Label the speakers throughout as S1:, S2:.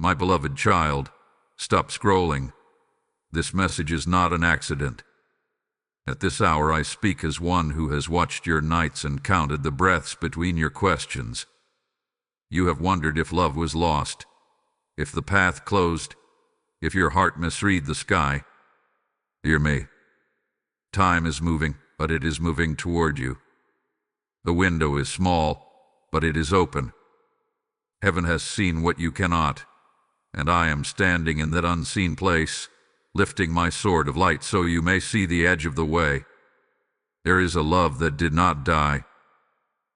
S1: My beloved child, stop scrolling. This message is not an accident. At this hour I speak as one who has watched your nights and counted the breaths between your questions. You have wondered if love was lost, if the path closed, if your heart misread the sky. Hear me. Time is moving, but it is moving toward you. The window is small, but it is open. Heaven has seen what you cannot, and I am standing in that unseen place, lifting my sword of light so you may see the edge of the way. There is a love that did not die.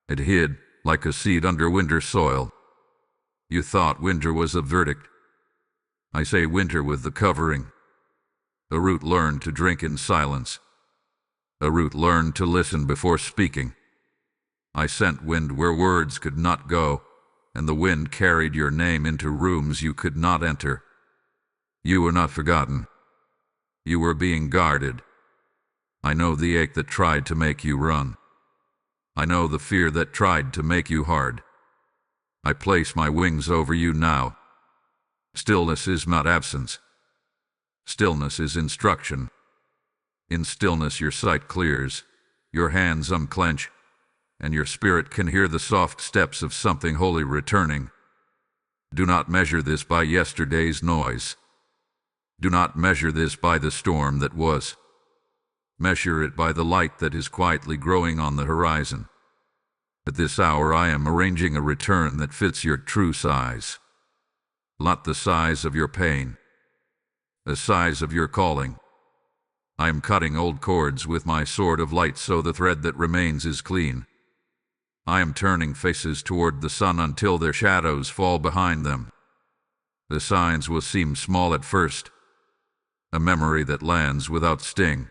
S1: It hid like a seed under winter soil. You thought winter was a verdict. I say winter with the covering. The root learned to drink in silence. The root learned to listen before speaking. I sent wind where words could not go, and the wind carried your name into rooms you could not enter. You were not forgotten. You were being guarded. I know the ache that tried to make you run. I know the fear that tried to make you hard. I place my wings over you now. Stillness is not absence. Stillness is instruction. In stillness your sight clears, your hands unclench, and your spirit can hear the soft steps of something holy returning. Do not measure this by yesterday's noise. Do not measure this by the storm that was. Measure it by the light that is quietly growing on the horizon. At this hour I am arranging a return that fits your true size. Not the size of your pain, the size of your calling. I am cutting old cords with my sword of light so the thread that remains is clean. I am turning faces toward the sun until their shadows fall behind them. The signs will seem small at first. A memory that lands without sting.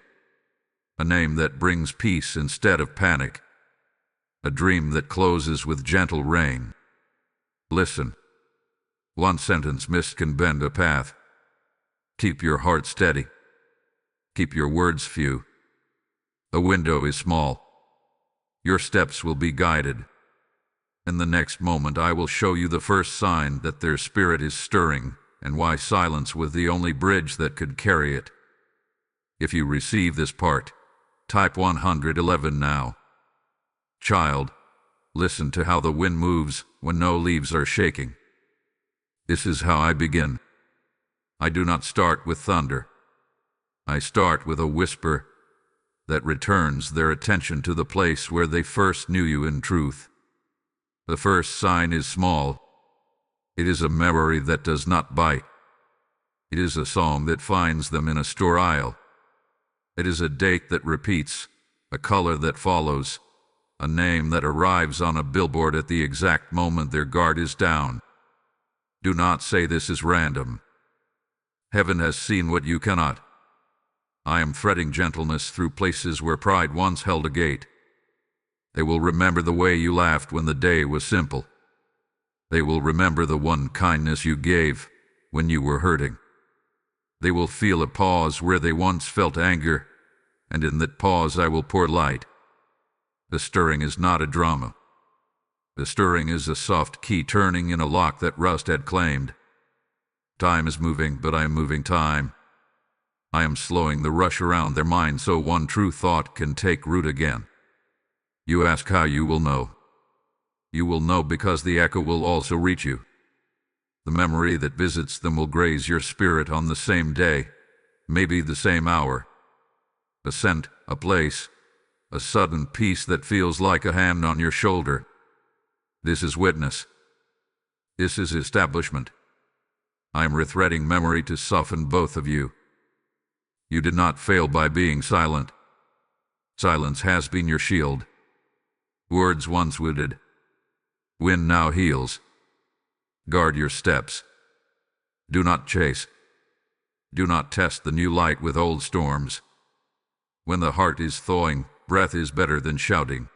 S1: A name that brings peace instead of panic. A dream that closes with gentle rain. Listen. One sentence missed can bend a path. Keep your heart steady. Keep your words few. The window is small. Your steps will be guided. In the next moment I will show you the first sign that their spirit is stirring, and why silence was the only bridge that could carry it. If you receive this part, type 111 now. Child, listen to how the wind moves when no leaves are shaking. This is how I begin. I do not start with thunder. I start with a whisper that returns their attention to the place where they first knew you in truth. The first sign is small. It is a memory that does not bite. It is a song that finds them in a store aisle. It is a date that repeats, a color that follows, a name that arrives on a billboard at the exact moment their guard is down. Do not say this is random. Heaven has seen what you cannot. I am threading gentleness through places where pride once held a gate. They will remember the way you laughed when the day was simple. They will remember the one kindness you gave when you were hurting. They will feel a pause where they once felt anger, and in that pause I will pour light. The stirring is not a drama. The stirring is a soft key turning in a lock that rust had claimed. Time is moving, but I am moving time. I am slowing the rush around their mind so one true thought can take root again. You ask how you will know. You will know because the echo will also reach you. The memory that visits them will graze your spirit on the same day, maybe the same hour. A scent, a place, a sudden peace that feels like a hand on your shoulder. This is witness. This is establishment. I am rethreading memory to soften both of you. You did not fail by being silent. Silence has been your shield. Words once wounded. Wind now heals. Guard your steps. Do not chase. Do not test the new light with old storms. When the heart is thawing, breath is better than shouting.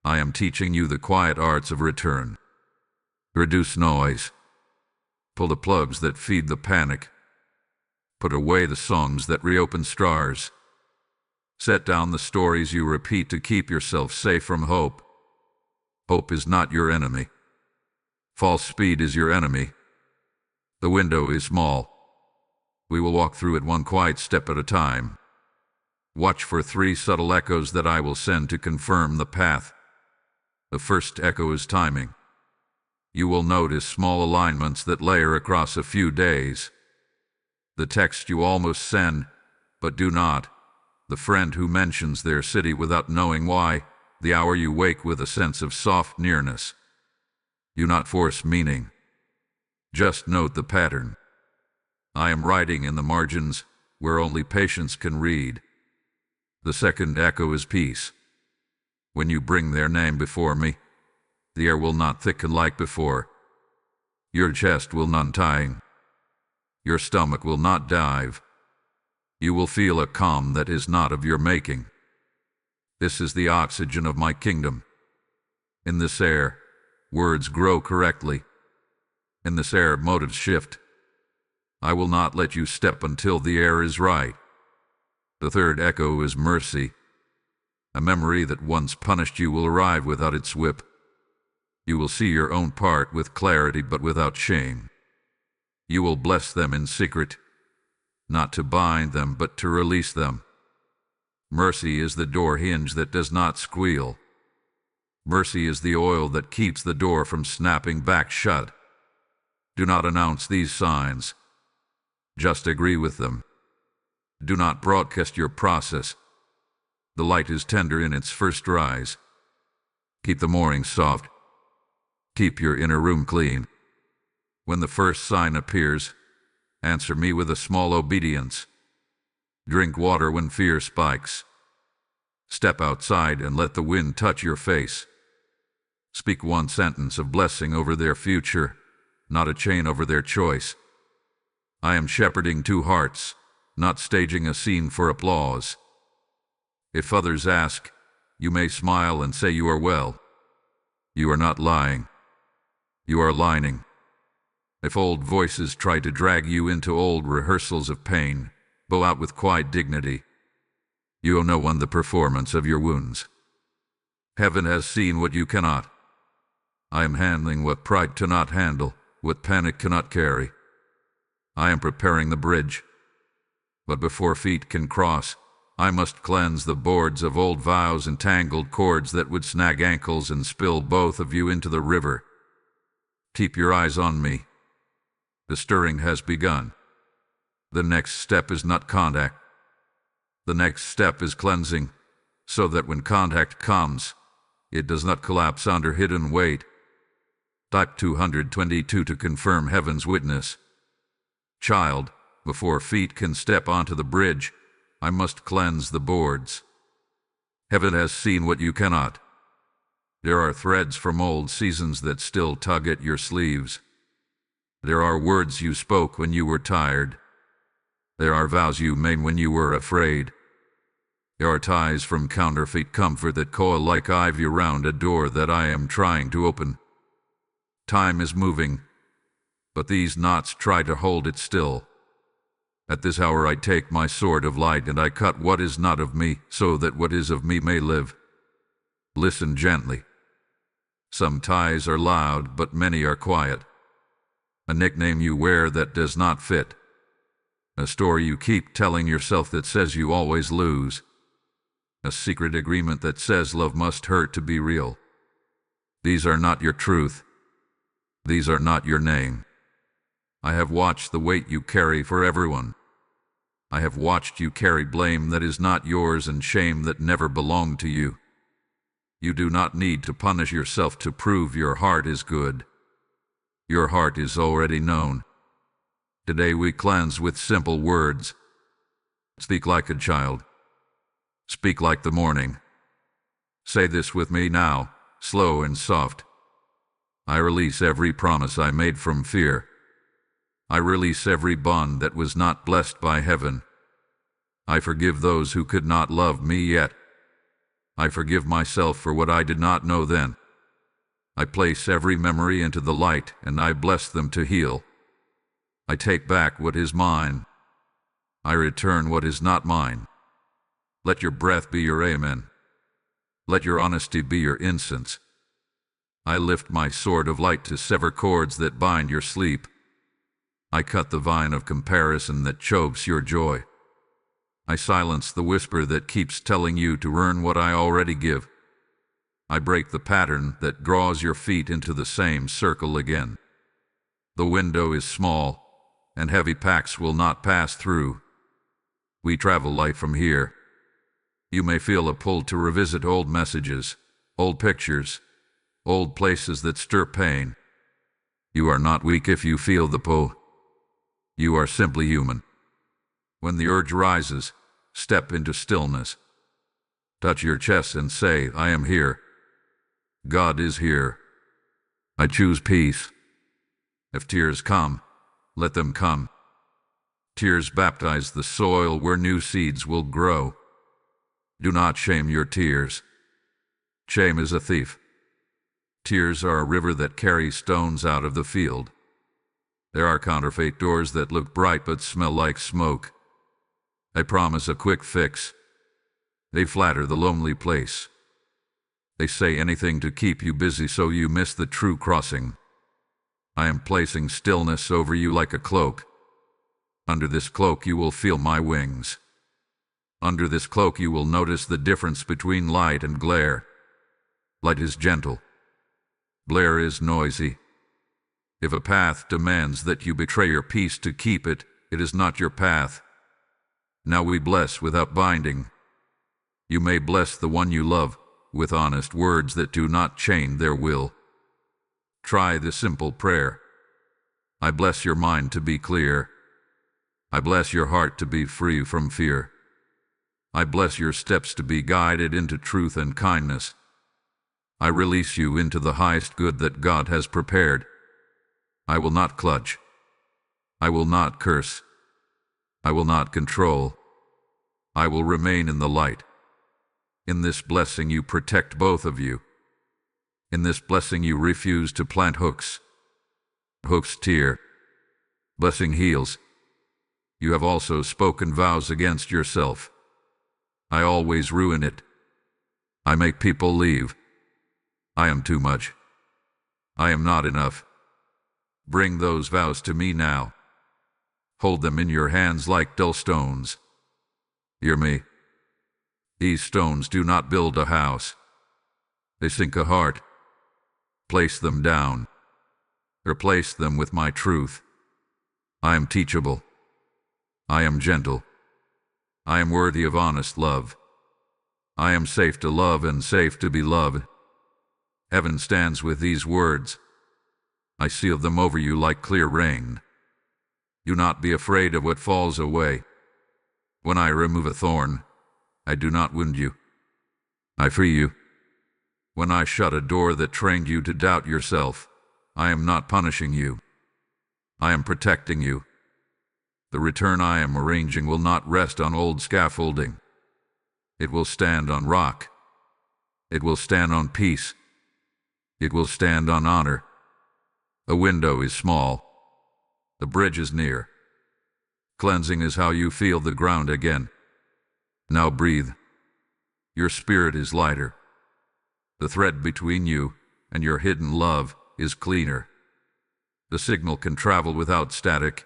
S1: I am teaching you the quiet arts of return. Reduce noise. Pull the plugs that feed the panic. Put away the songs that reopen stars. Set down the stories you repeat to keep yourself safe from hope. Hope is not your enemy. False speed is your enemy. The window is small. We will walk through it one quiet step at a time. Watch for 3 subtle echoes that I will send to confirm the path. The first echo is timing. You will notice small alignments that layer across a few days. The text you almost send, but do not. The friend who mentions their city without knowing why. The hour you wake with a sense of soft nearness. Do not force meaning. Just note the pattern. I am writing in the margins, where only patience can read. The second echo is peace. When you bring their name before me, the air will not thicken like before. Your chest will not tighten. Your stomach will not dive. You will feel a calm that is not of your making. This is the oxygen of my kingdom. In this air, words grow correctly. In this air, motives shift. I will not let you step until the air is right. The third echo is mercy. A memory that once punished you will arrive without its whip. You will see your own part with clarity but without shame. You will bless them in secret, not to bind them but to release them. Mercy is the door hinge that does not squeal. Mercy is the oil that keeps the door from snapping back shut. Do not announce these signs. Just agree with them. Do not broadcast your process. The light is tender in its first rise. Keep the morning soft. Keep your inner room clean. When the first sign appears, answer me with a small obedience. Drink water when fear spikes. Step outside and let the wind touch your face. Speak one sentence of blessing over their future, not a chain over their choice. I am shepherding 2 hearts, not staging a scene for applause. If others ask, you may smile and say you are well. You are not lying. You are lining. If old voices try to drag you into old rehearsals of pain, bow out with quiet dignity. You owe no one the performance of your wounds. Heaven has seen what you cannot. I am handling what pride cannot handle, what panic cannot carry. I am preparing the bridge. But before feet can cross, I must cleanse the boards of old vows and tangled cords that would snag ankles and spill both of you into the river. Keep your eyes on me. The stirring has begun. The next step is not contact. The next step is cleansing, so that when contact comes, it does not collapse under hidden weight. Type 222 to confirm heaven's witness. Child, before feet can step onto the bridge, I must cleanse the boards. Heaven has seen what you cannot. There are threads from old seasons that still tug at your sleeves. There are words you spoke when you were tired. There are vows you made when you were afraid. There are ties from counterfeit comfort that coil like ivy around a door that I am trying to open. Time is moving, but these knots try to hold it still. At this hour I take my sword of light and I cut what is not of me, so that what is of me may live. Listen gently. Some ties are loud, but many are quiet. A nickname you wear that does not fit. A story you keep telling yourself that says you always lose. A secret agreement that says love must hurt to be real. These are not your truth. These are not your name. I have watched the weight you carry for everyone. I have watched you carry blame that is not yours and shame that never belonged to you. You do not need to punish yourself to prove your heart is good. Your heart is already known. Today we cleanse with simple words. Speak like a child. Speak like the morning. Say this with me now, slow and soft. I release every promise I made from fear. I release every bond that was not blessed by heaven. I forgive those who could not love me yet. I forgive myself for what I did not know then. I place every memory into the light and I bless them to heal. I take back what is mine. I return what is not mine. Let your breath be your amen. Let your honesty be your incense. I lift my sword of light to sever cords that bind your sleep. I cut the vine of comparison that chokes your joy. I silence the whisper that keeps telling you to earn what I already give. I break the pattern that draws your feet into the same circle again. The window is small, and heavy packs will not pass through. We travel light from here. You may feel a pull to revisit old messages, old pictures, old places that stir pain. You are not weak if you feel the pull. You are simply human. When the urge rises, step into stillness. Touch your chest and say, I am here. God is here. I choose peace. If tears come, let them come. Tears baptize the soil where new seeds will grow. Do not shame your tears. Shame is a thief. Tears are a river that carries stones out of the field. There are counterfeit doors that look bright but smell like smoke. They promise a quick fix. They flatter the lonely place. They say anything to keep you busy so you miss the true crossing. I am placing stillness over you like a cloak. Under this cloak you will feel my wings. Under this cloak you will notice the difference between light and glare. Light is gentle. Glare is noisy. If a path demands that you betray your peace to keep it, it is not your path. Now we bless without binding. You may bless the one you love with honest words that do not chain their will. Try this simple prayer. I bless your mind to be clear. I bless your heart to be free from fear. I bless your steps to be guided into truth and kindness. I release you into the highest good that God has prepared. I will not clutch. I will not curse. I will not control. I will remain in the light. In this blessing you protect both of you. In this blessing you refuse to plant hooks. Hooks tear. Blessing heals. You have also spoken vows against yourself. I always ruin it. I make people leave. I am too much. I am not enough. Bring those vows to me now. Hold them in your hands like dull stones. Hear me. These stones do not build a house. They sink a heart. Place them down. Replace them with my truth. I am teachable. I am gentle. I am worthy of honest love. I am safe to love and safe to be loved. Heaven stands with these words. I seal them over you like clear rain. Do not be afraid of what falls away. When I remove a thorn, I do not wound you. I free you. When I shut a door that trained you to doubt yourself, I am not punishing you. I am protecting you. The return I am arranging will not rest on old scaffolding. It will stand on rock. It will stand on peace. It will stand on honor. The window is small. The bridge is near. Cleansing is how you feel the ground again. Now breathe. Your spirit is lighter. The thread between you and your hidden love is cleaner. The signal can travel without static.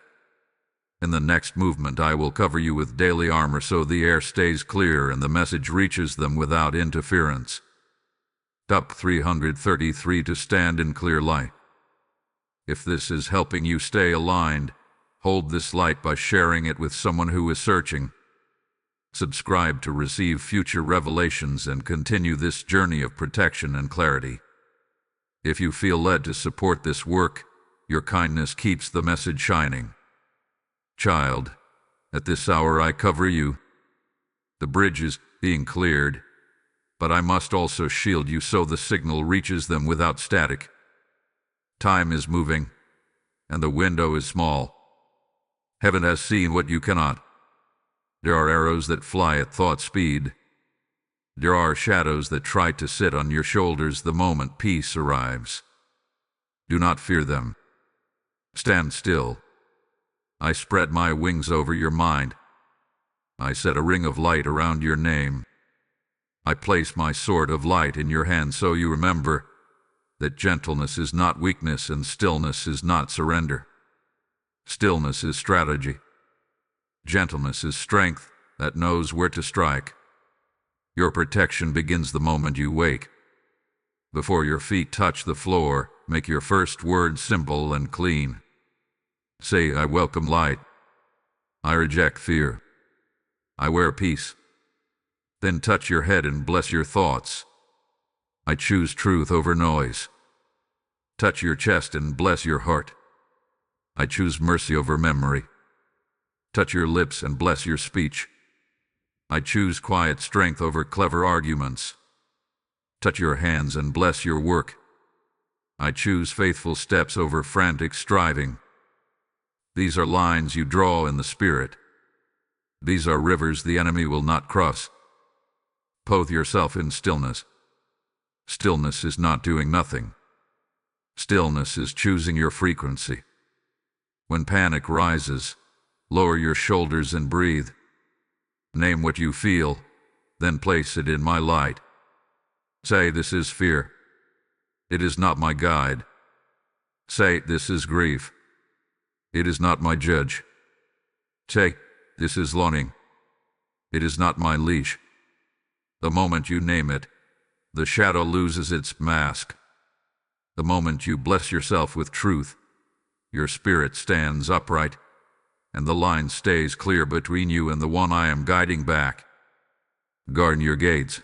S1: In the next movement I will cover you with daily armor so the air stays clear and the message reaches them without interference. Up 333 to stand in clear light. If this is helping you stay aligned, hold this light by sharing it with someone who is searching. Subscribe to receive future revelations and continue this journey of protection and clarity. If you feel led to support this work, your kindness keeps the message shining. Child, at this hour I cover you. The bridge is being cleared, but I must also shield you so the signal reaches them without static. Time is moving, and the window is small. Heaven has seen what you cannot. There are arrows that fly at thought speed. There are shadows that try to sit on your shoulders the moment peace arrives. Do not fear them. Stand still. I spread my wings over your mind. I set a ring of light around your name. I place my sword of light in your hand so you remember that gentleness is not weakness and stillness is not surrender. Stillness is strategy. Gentleness is strength that knows where to strike. Your protection begins the moment you wake. Before your feet touch the floor, make your first word simple and clean. Say, I welcome light. I reject fear. I wear peace. Then touch your head and bless your thoughts. I choose truth over noise. Touch your chest and bless your heart. I choose mercy over memory. Touch your lips and bless your speech. I choose quiet strength over clever arguments. Touch your hands and bless your work. I choose faithful steps over frantic striving. These are lines you draw in the spirit. These are rivers the enemy will not cross. Clothe yourself in stillness. Stillness is not doing nothing. Stillness is choosing your frequency. When panic rises, lower your shoulders and breathe. Name what you feel, then place it in my light. Say, this is fear. It is not my guide. Say, this is grief. It is not my judge. Say, this is longing. It is not my leash. The moment you name it, the shadow loses its mask. The moment you bless yourself with truth, your spirit stands upright, and the line stays clear between you and the one I am guiding back. Guard your gates.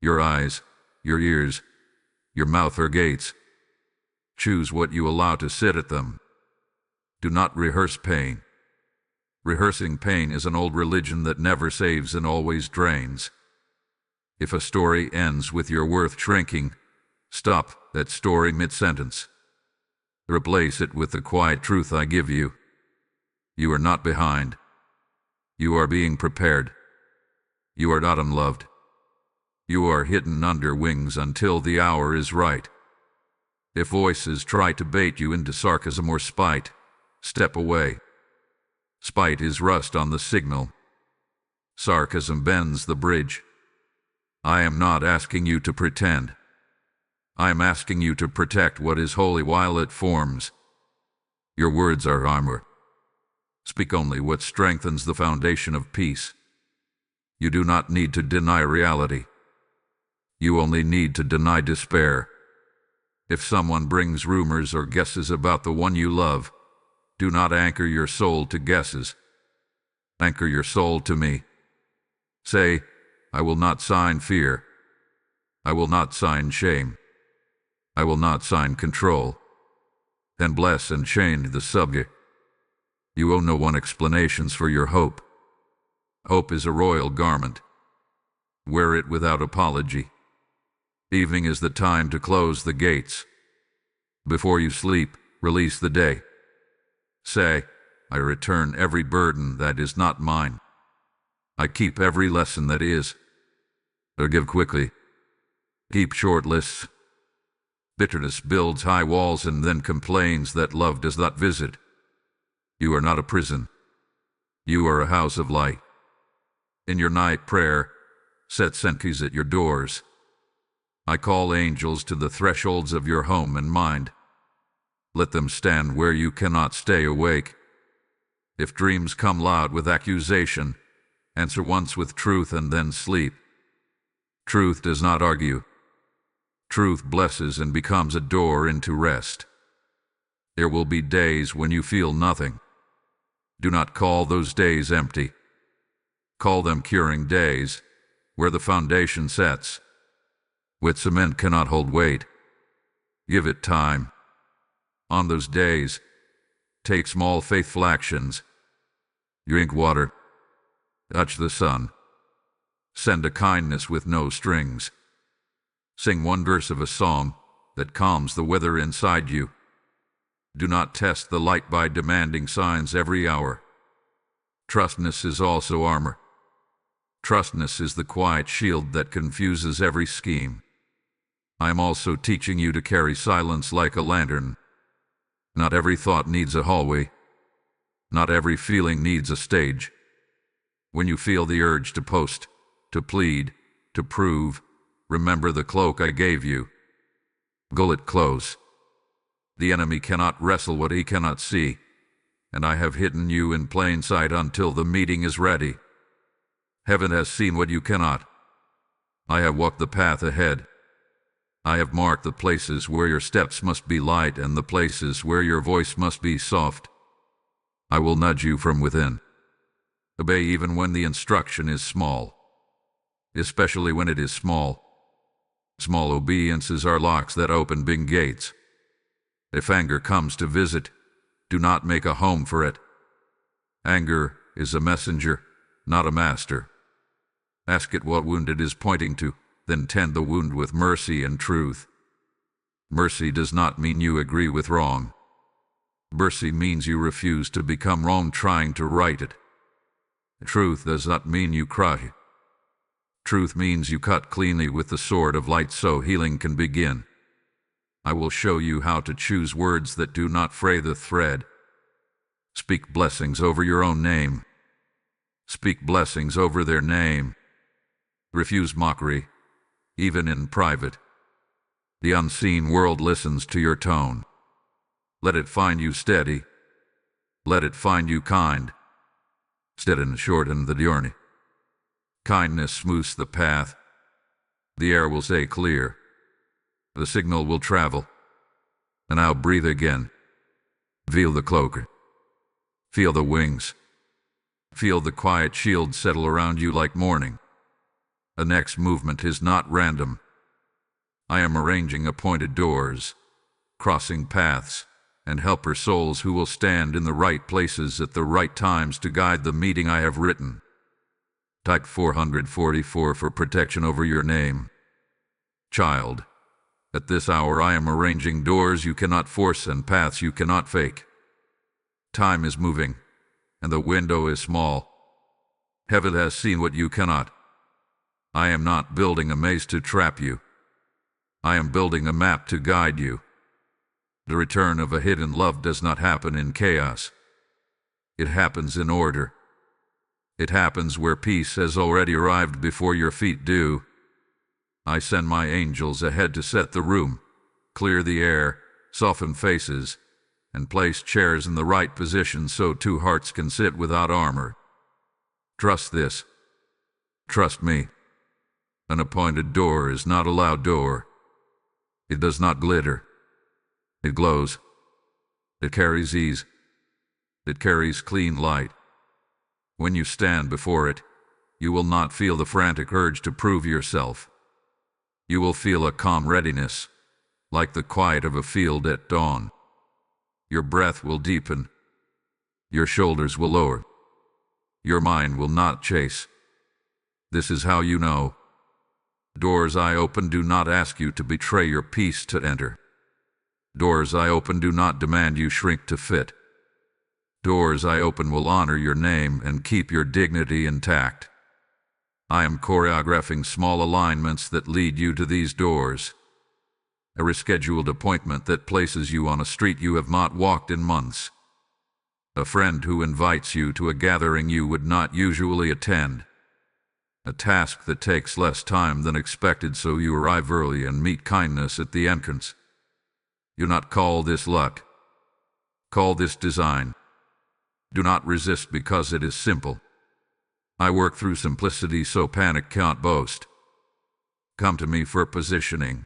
S1: Your eyes, your ears, your mouth are gates. Choose what you allow to sit at them. Do not rehearse pain. Rehearsing pain is an old religion that never saves and always drains. If a story ends with your worth shrinking, stop that story mid-sentence. Replace it with the quiet truth I give you. You are not behind. You are being prepared. You are not unloved. You are hidden under wings until the hour is right. If voices try to bait you into sarcasm or spite, step away. Spite is rust on the signal. Sarcasm bends the bridge. I am not asking you to pretend. I am asking you to protect what is holy while it forms. Your words are armor. Speak only what strengthens the foundation of peace. You do not need to deny reality. You only need to deny despair. If someone brings rumors or guesses about the one you love, do not anchor your soul to guesses. Anchor your soul to me. Say, I will not sign fear. I will not sign shame. I will not sign control. Then bless and chain the subject. You owe no one explanations for your hope. Hope is a royal garment. Wear it without apology. Evening is the time to close the gates. Before you sleep, release the day. Say, I return every burden that is not mine. I keep every lesson that is. Forgive quickly. Keep short lists. Bitterness builds high walls and then complains that love does not visit. You are not a prison. You are a house of light. In your night prayer, set sentries at your doors. I call angels to the thresholds of your home and mind. Let them stand where you cannot stay awake. If dreams come loud with accusation, answer once with truth and then sleep. Truth does not argue. Truth blesses and becomes a door into rest. There will be days when you feel nothing. Do not call those days empty. Call them curing days, where the foundation sets. Wet cement cannot hold weight. Give it time. On those days, take small faithful actions. Drink water. Touch the sun. Send a kindness with no strings. Sing one verse of a song that calms the weather inside you. Do not test the light by demanding signs every hour. Trustness is also armor. Trustness is the quiet shield that confuses every scheme. I am also teaching you to carry silence like a lantern. Not every thought needs a hallway. Not every feeling needs a stage. When you feel the urge to post, to plead, to prove, remember the cloak I gave you. Gull it close. The enemy cannot wrestle what he cannot see. and I have hidden you in plain sight until the meeting is ready. Heaven has seen what you cannot. I have walked the path ahead. I have marked the places where your steps must be light and the places where your voice must be soft. I will nudge you from within. Obey even when the instruction is small, especially when it is small. Small obediences are locks that open big gates. If anger comes to visit, do not make a home for it. Anger is a messenger, not a master. Ask it what wound it is pointing to, then tend the wound with mercy and truth. Mercy does not mean you agree with wrong. Mercy means you refuse to become wrong trying to right it. Truth does not mean you cry. Truth means you cut cleanly with the sword of light so healing can begin. I will show you how to choose words that do not fray the thread. Speak blessings over your own name. Speak blessings over their name. Refuse mockery, even in private. The unseen world listens to your tone. Let it find you steady. Let it find you kind. Steaden shorten the journey. Kindness smooths the path. The air will stay clear. The signal will travel. And I'll breathe again. Feel the cloak. Feel the wings. Feel the quiet shield settle around you like morning. The next movement is not random. I am arranging appointed doors, crossing paths, and helper souls who will stand in the right places at the right times to guide the meeting I have written. Type 444 for protection over your name. Child, at this hour I am arranging doors you cannot force and paths you cannot fake. Time is moving, and the window is small. Heaven has seen what you cannot. I am not building a maze to trap you. I am building a map to guide you. The return of a hidden love does not happen in chaos. It happens in order. It happens where peace has already arrived before your feet do. I send my angels ahead to set the room, clear the air, soften faces, and place chairs in the right position so two hearts can sit without armor. Trust this. Trust me. An appointed door is not a loud door. It does not glitter. It glows. It carries ease. It carries clean light. When you stand before it, you will not feel the frantic urge to prove yourself. You will feel a calm readiness, like the quiet of a field at dawn. Your breath will deepen. Your shoulders will lower. Your mind will not chase. This is how you know. Doors I open do not ask you to betray your peace to enter. Doors I open do not demand you shrink to fit. Doors I open will honor your name and keep your dignity intact. I am choreographing small alignments that lead you to these doors. A rescheduled appointment that places you on a street you have not walked in months. A friend who invites you to a gathering you would not usually attend. A task that takes less time than expected so you arrive early and meet kindness at the entrance. Do not call this luck. Call this design. Do not resist because it is simple. I work through simplicity so panic can't boast. Come to me for positioning.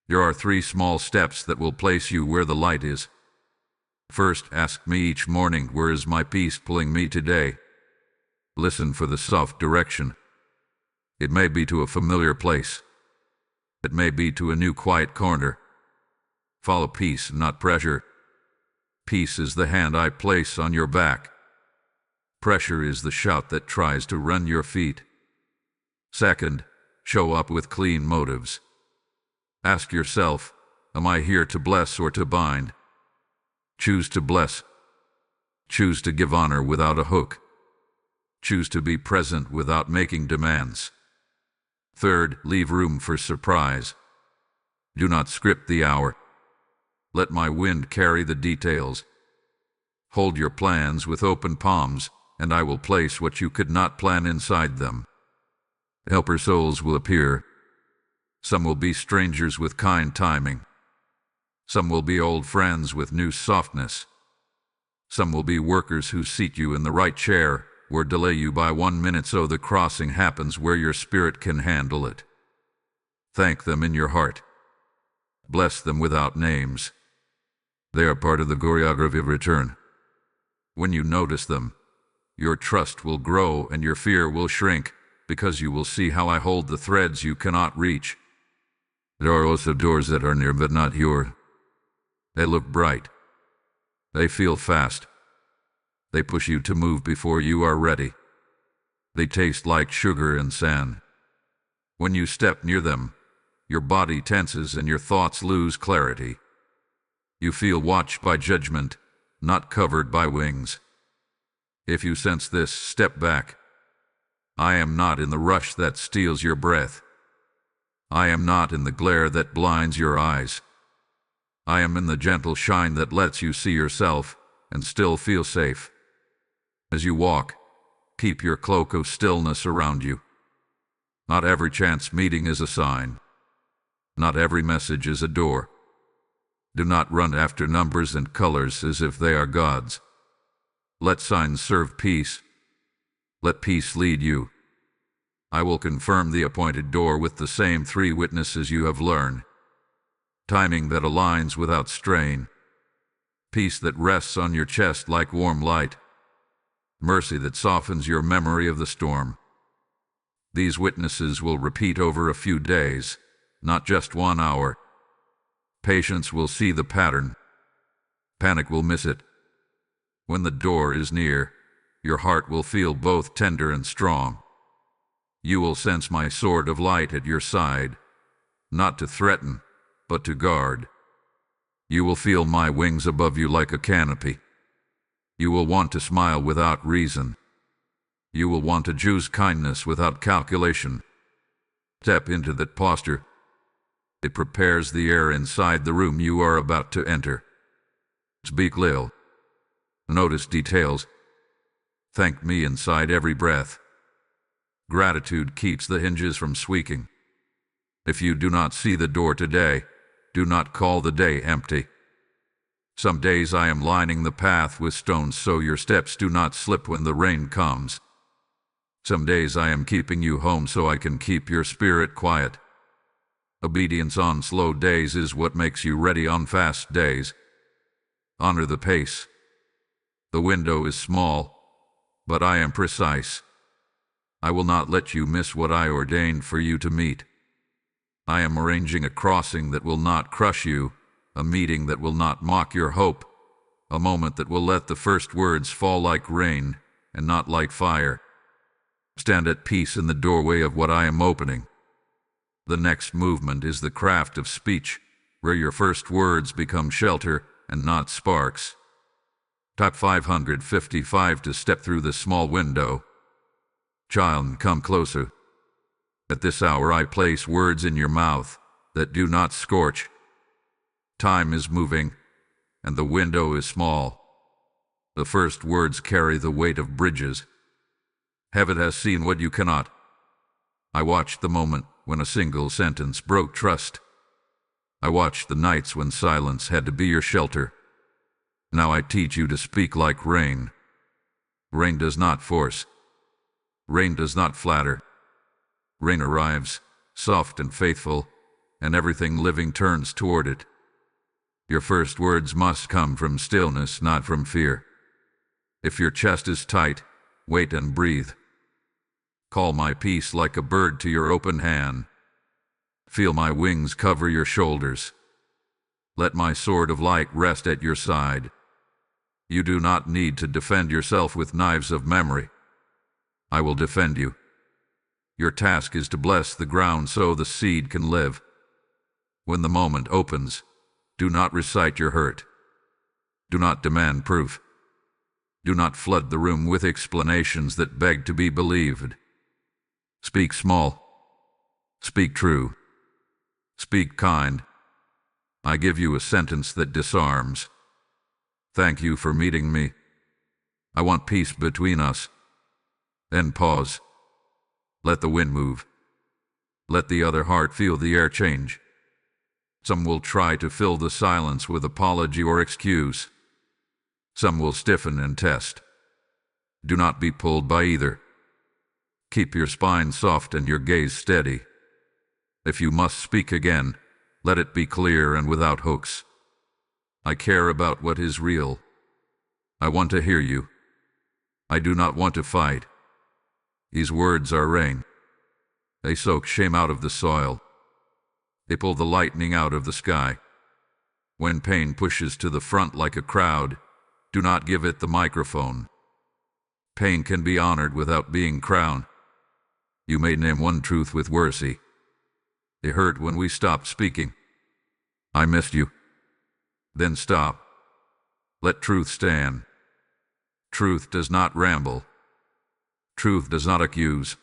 S1: There are 3 small steps that will place you where the light is. First, ask me each morning, where is my peace pulling me today? Listen for the soft direction. It may be to a familiar place. It may be to a new quiet corner. Follow peace, not pressure. Peace is the hand I place on your back. Pressure is the shout that tries to run your feet. Second, show up with clean motives. Ask yourself, am I here to bless or to bind? Choose to bless. Choose to give honor without a hook. Choose to be present without making demands. Third, leave room for surprise. Do not script the hour. Let my wind carry the details. Hold your plans with open palms, and I will place what you could not plan inside them. Helper souls will appear. Some will be strangers with kind timing. Some will be old friends with new softness. Some will be workers who seat you in the right chair, or delay you by 1 minute so the crossing happens where your spirit can handle it. Thank them in your heart. Bless them without names. They are part of the choreography of return. When you notice them, your trust will grow and your fear will shrink, because you will see how I hold the threads you cannot reach. There are also doors that are near but not yours. They look bright. They feel fast. They push you to move before you are ready. They taste like sugar and sand. When you step near them, your body tenses and your thoughts lose clarity. You feel watched by judgment, not covered by wings. If you sense this, step back. I am not in the rush that steals your breath. I am not in the glare that blinds your eyes. I am in the gentle shine that lets you see yourself and still feel safe. As you walk, keep your cloak of stillness around you. Not every chance meeting is a sign. Not every message is a door. Do not run after numbers and colors as if they are gods. Let signs serve peace. Let peace lead you. I will confirm the appointed door with the same 3 witnesses you have learned. Timing that aligns without strain. Peace that rests on your chest like warm light. Mercy that softens your memory of the storm. These witnesses will repeat over a few days, not just 1 hour. Patience will see the pattern. Panic will miss it. When the door is near, your heart will feel both tender and strong. You will sense my sword of light at your side, not to threaten, but to guard. You will feel my wings above you like a canopy. You will want to smile without reason. You will want to choose kindness without calculation. Step into that posture. It prepares the air inside the room you are about to enter. Speak little. Notice details. Thank me inside every breath. Gratitude keeps the hinges from squeaking. If you do not see the door today, do not call the day empty. Some days I am lining the path with stones so your steps do not slip when the rain comes. Some days I am keeping you home so I can keep your spirit quiet. Obedience on slow days is what makes you ready on fast days. Honor the pace. The window is small, but I am precise. I will not let you miss what I ordained for you to meet. I am arranging a crossing that will not crush you, a meeting that will not mock your hope, a moment that will let the first words fall like rain and not like fire. Stand at peace in the doorway of what I am opening. The next movement is the craft of speech, where your first words become shelter and not sparks. Tap 555 to step through the small window. Child, come closer. At this hour I place words in your mouth that do not scorch. Time is moving, and the window is small. The first words carry the weight of bridges. Heaven has seen what you cannot. I watched the moment when a single sentence broke trust. I watched the nights when silence had to be your shelter. Now I teach you to speak like rain. Rain does not force. Rain does not flatter. Rain arrives, soft and faithful, and everything living turns toward it. Your first words must come from stillness, not from fear. If your chest is tight, wait and breathe. Call my peace like a bird to your open hand. Feel my wings cover your shoulders. Let my sword of light rest at your side. You do not need to defend yourself with knives of memory. I will defend you. Your task is to bless the ground so the seed can live. When the moment opens, do not recite your hurt. Do not demand proof. Do not flood the room with explanations that beg to be believed. Speak small. Speak true. Speak kind. I give you a sentence that disarms. Thank you for meeting me. I want peace between us. Then pause. Let the wind move. Let the other heart feel the air change. Some will try to fill the silence with apology or excuse. Some will stiffen and test. Do not be pulled by either. Keep your spine soft and your gaze steady. If you must speak again, let it be clear and without hooks. I care about what is real. I want to hear you. I do not want to fight. These words are rain. They soak shame out of the soil. They pull the lightning out of the sky. When pain pushes to the front like a crowd, do not give it the microphone. Pain can be honored without being crowned. You may name one truth with worry. It hurt when we stopped speaking. I missed you. Then stop. Let truth stand. Truth does not ramble. Truth does not accuse.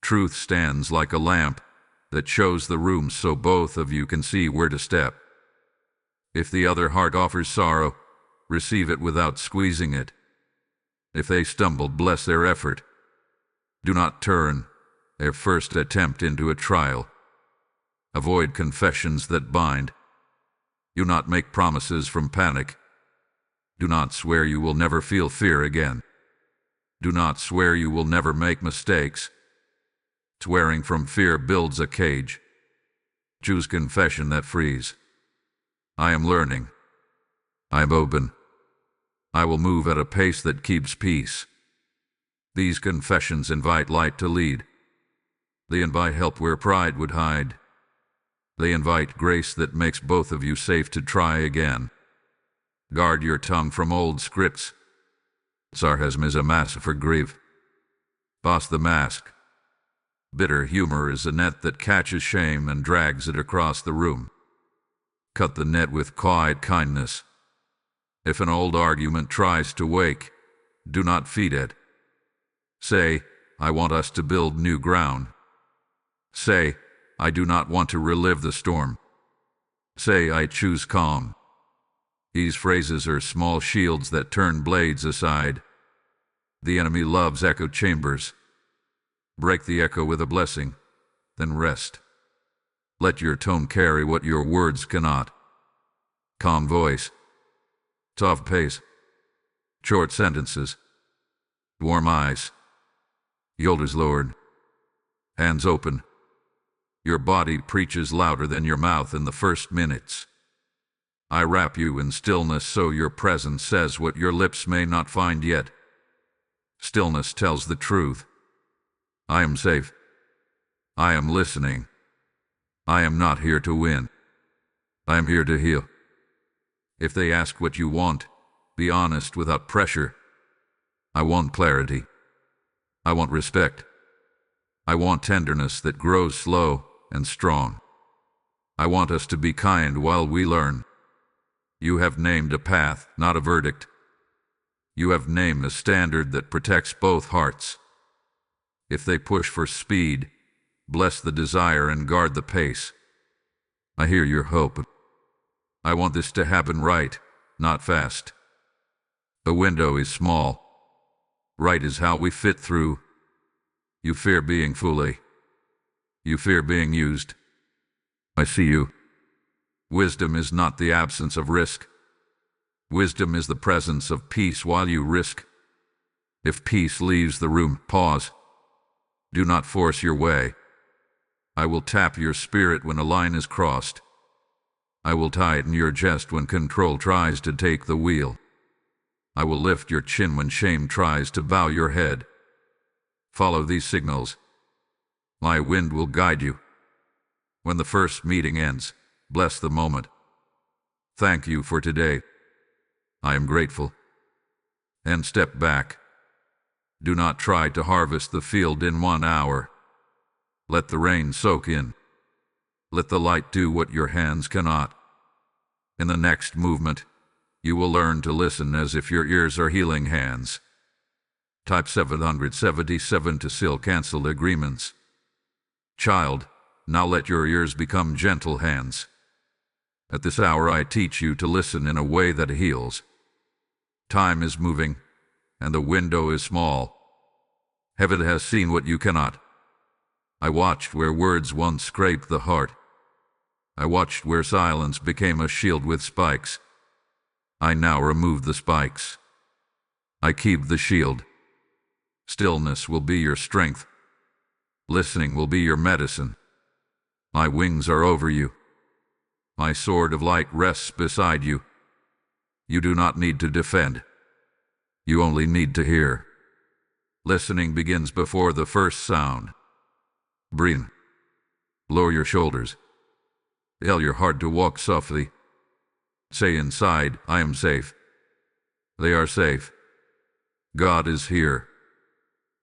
S1: Truth stands like a lamp that shows the room so both of you can see where to step. If the other heart offers sorrow, receive it without squeezing it. If they stumble, bless their effort. Do not turn their first attempt into a trial. Avoid confessions that bind. Do not make promises from panic. Do not swear you will never feel fear again. Do not swear you will never make mistakes. Swearing from fear builds a cage. Choose confession that frees. I am learning. I am open. I will move at a pace that keeps peace. These confessions invite light to lead. They invite help where pride would hide. They invite grace that makes both of you safe to try again. Guard your tongue from old scripts. Sarcasm is a mask for grief. Boss the mask. Bitter humor is a net that catches shame and drags it across the room. Cut the net with quiet kindness. If an old argument tries to wake, do not feed it. Say, I want us to build new ground. Say, I do not want to relive the storm. Say, I choose calm. These phrases are small shields that turn blades aside. The enemy loves echo chambers. Break the echo with a blessing, then rest. Let your tone carry what your words cannot. Calm voice. Soft pace. Short sentences. Warm eyes. Shoulders lowered. Hands open. Your body preaches louder than your mouth in the first minutes. I wrap you in stillness so your presence says what your lips may not find yet. Stillness tells the truth. I am safe. I am listening. I am not here to win. I am here to heal. If they ask what you want, be honest without pressure. I want clarity. I want respect. I want tenderness that grows slow and strong. I want us to be kind while we learn. You have named a path, not a verdict. You have named a standard that protects both hearts. If they push for speed, bless the desire and guard the pace. I hear your hope. I want this to happen right, not fast. The window is small. Right is how we fit through. You fear being fully. You fear being used. I see you. Wisdom is not the absence of risk. Wisdom is the presence of peace while you risk. If peace leaves the room, pause. Do not force your way. I will tap your spirit when a line is crossed. I will tighten your chest when control tries to take the wheel. I will lift your chin when shame tries to bow your head. Follow these signals. My wind will guide you. When the first meeting ends, bless the moment. Thank you for today. I am grateful. And step back. Do not try to harvest the field in 1 hour. Let the rain soak in. Let the light do what your hands cannot. In the next movement, you will learn to listen as if your ears are healing hands. Type 777 to seal cancelled agreements. Child, now let your ears become gentle hands. At this hour I teach you to listen in a way that heals. Time is moving, and the window is small. Heaven has seen what you cannot. I watched where words once scraped the heart. I watched where silence became a shield with spikes. I now remove the spikes. I keep the shield. Stillness will be your strength. Listening will be your medicine. My wings are over you. My sword of light rests beside you. You do not need to defend. You only need to hear. Listening begins before the first sound. Breathe. Lower your shoulders. Tell your heart to walk softly. Say inside, I am safe. They are safe. God is here.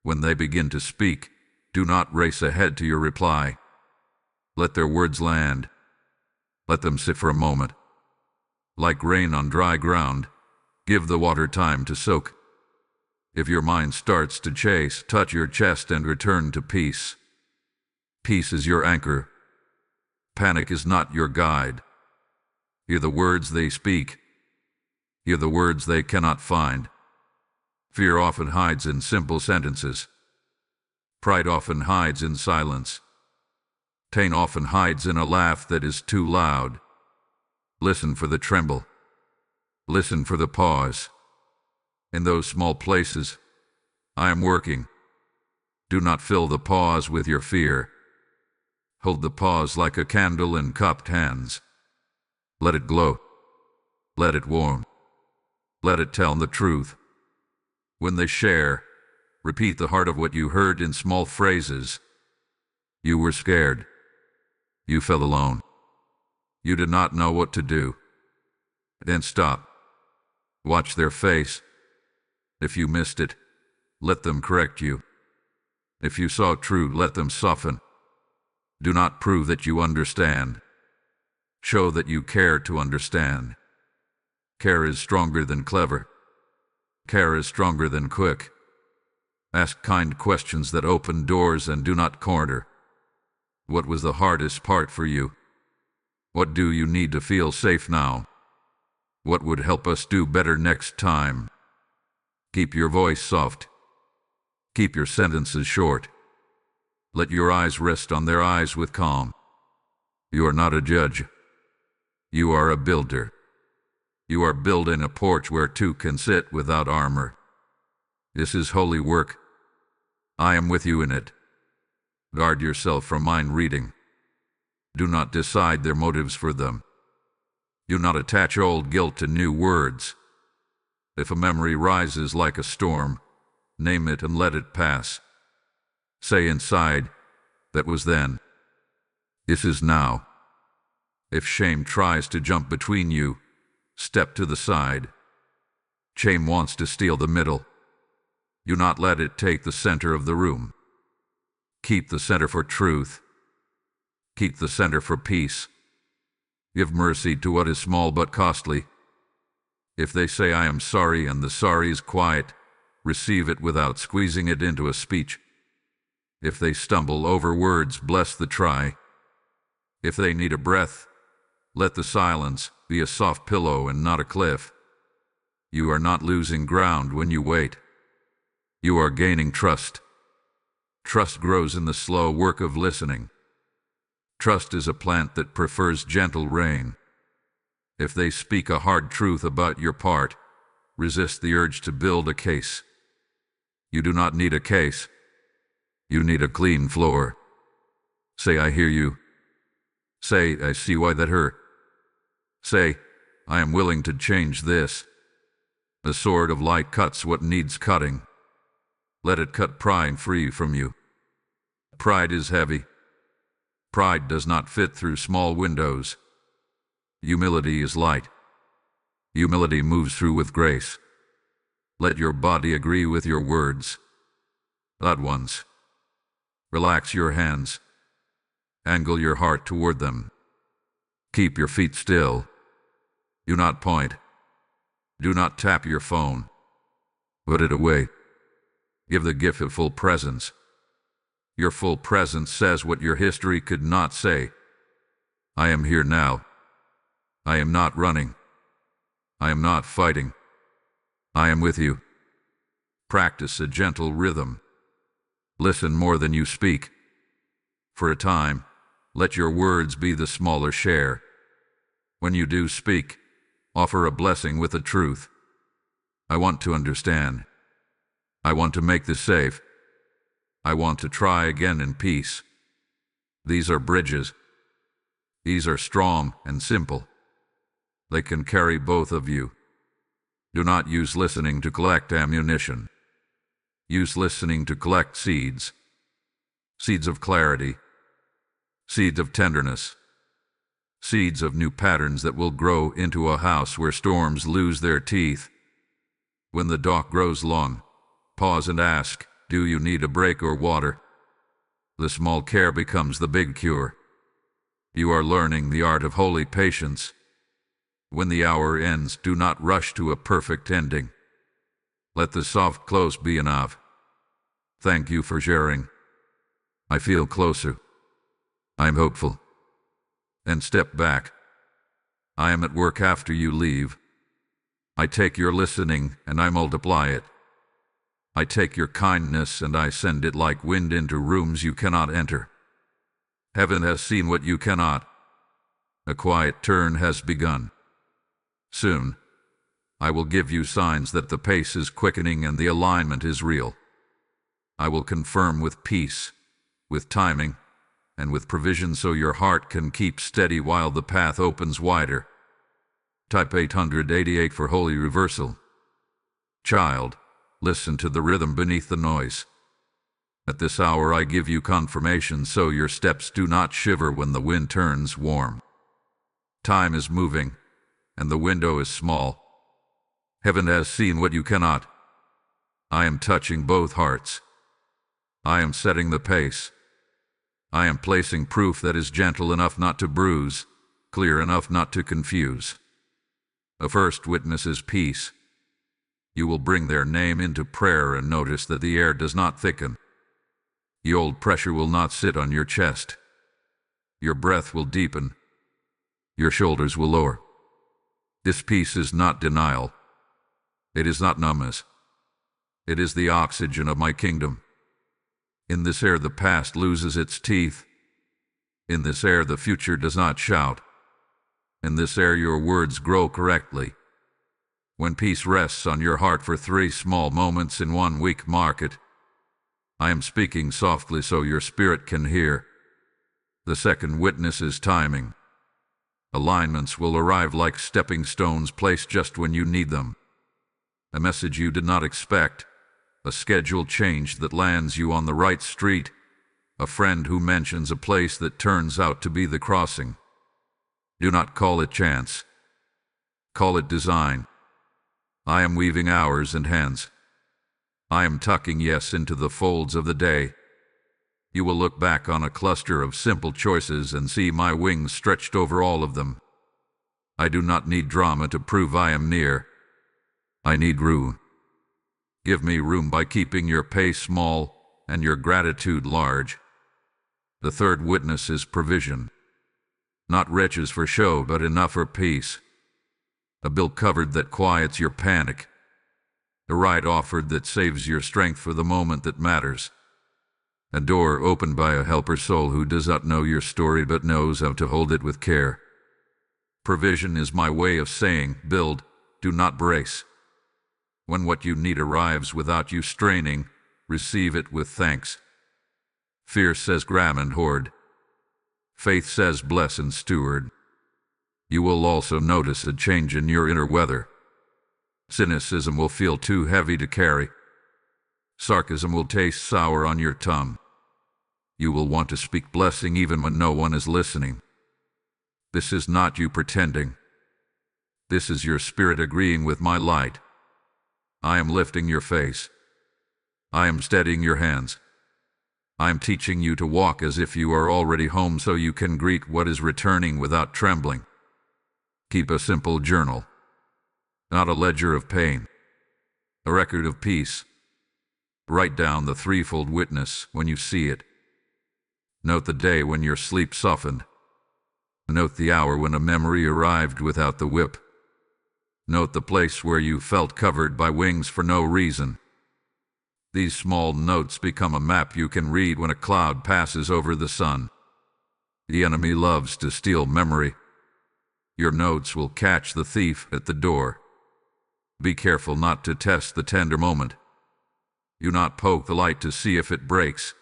S1: When they begin to speak, do not race ahead to your reply. Let their words land. Let them sit for a moment. Like rain on dry ground, give the water time to soak. If your mind starts to chase, touch your chest and return to peace. Peace is your anchor. Panic is not your guide. Hear the words they speak. Hear the words they cannot find. Fear often hides in simple sentences. Pride often hides in silence. Pain often hides in a laugh that is too loud. Listen for the tremble. Listen for the pause. In those small places, I am working. Do not fill the pause with your fear. Hold the pause like a candle in cupped hands. Let it glow. Let it warm. Let it tell the truth. When they share, repeat the heart of what you heard in small phrases. You were scared. You felt alone. You did not know what to do. Then stop. Watch their face. If you missed it, let them correct you. If you saw true, let them soften. Do not prove that you understand. Show that you care to understand. Care is stronger than clever. Care is stronger than quick. Ask kind questions that open doors and do not corner. What was the hardest part for you? What do you need to feel safe now? What would help us do better next time? Keep your voice soft. Keep your sentences short. Let your eyes rest on their eyes with calm. You are not a judge. You are a builder. You are building a porch where two can sit without armor. This is holy work. I am with you in it. Guard yourself from mind reading. Do not decide their motives for them. Do not attach old guilt to new words. If a memory rises like a storm, name it and let it pass. Say inside, that was then. This is now. If shame tries to jump between you, step to the side. Shame wants to steal the middle. Do not let it take the center of the room. Keep the center for truth. Keep the center for peace. Give mercy to what is small but costly. If they say I am sorry and the sorry is quiet, receive it without squeezing it into a speech. If they stumble over words, bless the try. If they need a breath, let the silence be a soft pillow and not a cliff. You are not losing ground when you wait. You are gaining trust. Trust grows in the slow work of listening. Trust is a plant that prefers gentle rain. If they speak a hard truth about your part, resist the urge to build a case. You do not need a case. You need a clean floor. Say, I hear you. Say, I see why that hurt. Say, I am willing to change this. The sword of light cuts what needs cutting. Let it cut pride free from you. Pride is heavy. Pride does not fit through small windows. Humility is light. Humility moves through with grace. Let your body agree with your words. Loved ones, relax your hands. Angle your heart toward them. Keep your feet still. Do not point. Do not tap your phone. Put it away. Give the gift of full presence. Your full presence says what your history could not say. I am here now. I am not running. I am not fighting. I am with you. Practice a gentle rhythm. Listen more than you speak. For a time, let your words be the smaller share. When you do speak, Offer a blessing with the truth. I want to understand. I want to make this safe. I want to try again in peace. These are bridges. These are strong and simple. They can carry both of you. Do not use listening to collect ammunition. Use listening to collect seeds. Seeds of clarity. Seeds of tenderness. Seeds of new patterns that will grow into a house where storms lose their teeth. When the dock grows long, pause and ask, do you need a break or water? The small care becomes the big cure. You are learning the art of holy patience. When the hour ends, do not rush to a perfect ending. Let the soft close be enough. Thank you for sharing. I feel closer. I'm hopeful. And step back. I am at work after you leave. I take your listening and I multiply it. I take your kindness and I send it like wind into rooms you cannot enter. Heaven has seen what you cannot. A quiet turn has begun. Soon, I will give you signs that the pace is quickening and the alignment is real. I will confirm with peace, with timing, and with provision so your heart can keep steady while the path opens wider. Type 888 for holy reversal. Child, listen to the rhythm beneath the noise. At this hour I give you confirmation so your steps do not shiver when the wind turns warm. Time is moving, and the window is small. Heaven has seen what you cannot. I am touching both hearts. I am setting the pace. I am placing proof that is gentle enough not to bruise, clear enough not to confuse. A first witness is peace. You will bring their name into prayer and notice that the air does not thicken. The old pressure will not sit on your chest. Your breath will deepen. Your shoulders will lower. This peace is not denial. It is not numbness. It is the oxygen of my kingdom. In this air the past loses its teeth. In this air the future does not shout. In this air your words grow correctly. When peace rests on your heart for 3 small moments in 1 week, mark it. I am speaking softly so your spirit can hear. The second witness is timing. Alignments will arrive like stepping stones placed just when you need them. A message you did not expect. A schedule change that lands you on the right street. A friend who mentions a place that turns out to be the crossing. Do not call it chance. Call it design. I am weaving hours and hands. I am tucking yes into the folds of the day. You will look back on a cluster of simple choices and see my wings stretched over all of them. I do not need drama to prove I am near. I need room. Give me room by keeping your pace small and your gratitude large. The third witness is provision. Not riches for show, but enough for peace. A bill covered that quiets your panic. A ride offered that saves your strength for the moment that matters. A door opened by a helper soul who does not know your story but knows how to hold it with care. Provision is my way of saying, build, do not brace. When what you need arrives without you straining, receive it with thanks. Fear says grab and hoard. Faith says bless and steward. You will also notice a change in your inner weather. Cynicism will feel too heavy to carry. Sarcasm will taste sour on your tongue. You will want to speak blessing even when no one is listening. This is not you pretending. This is your spirit agreeing with my light. I am lifting your face. I am steadying your hands. I am teaching you to walk as if you are already home so you can greet what is returning without trembling. Keep a simple journal. Not a ledger of pain. A record of peace. Write down the threefold witness when you see it. Note the day when your sleep softened. Note the hour when a memory arrived without the whip. Note the place where you felt covered by wings for no reason. These small notes become a map you can read when a cloud passes over the sun. The enemy loves to steal memory. Your notes will catch the thief at the door. Be careful not to test the tender moment. Do not poke the light to see if it breaks.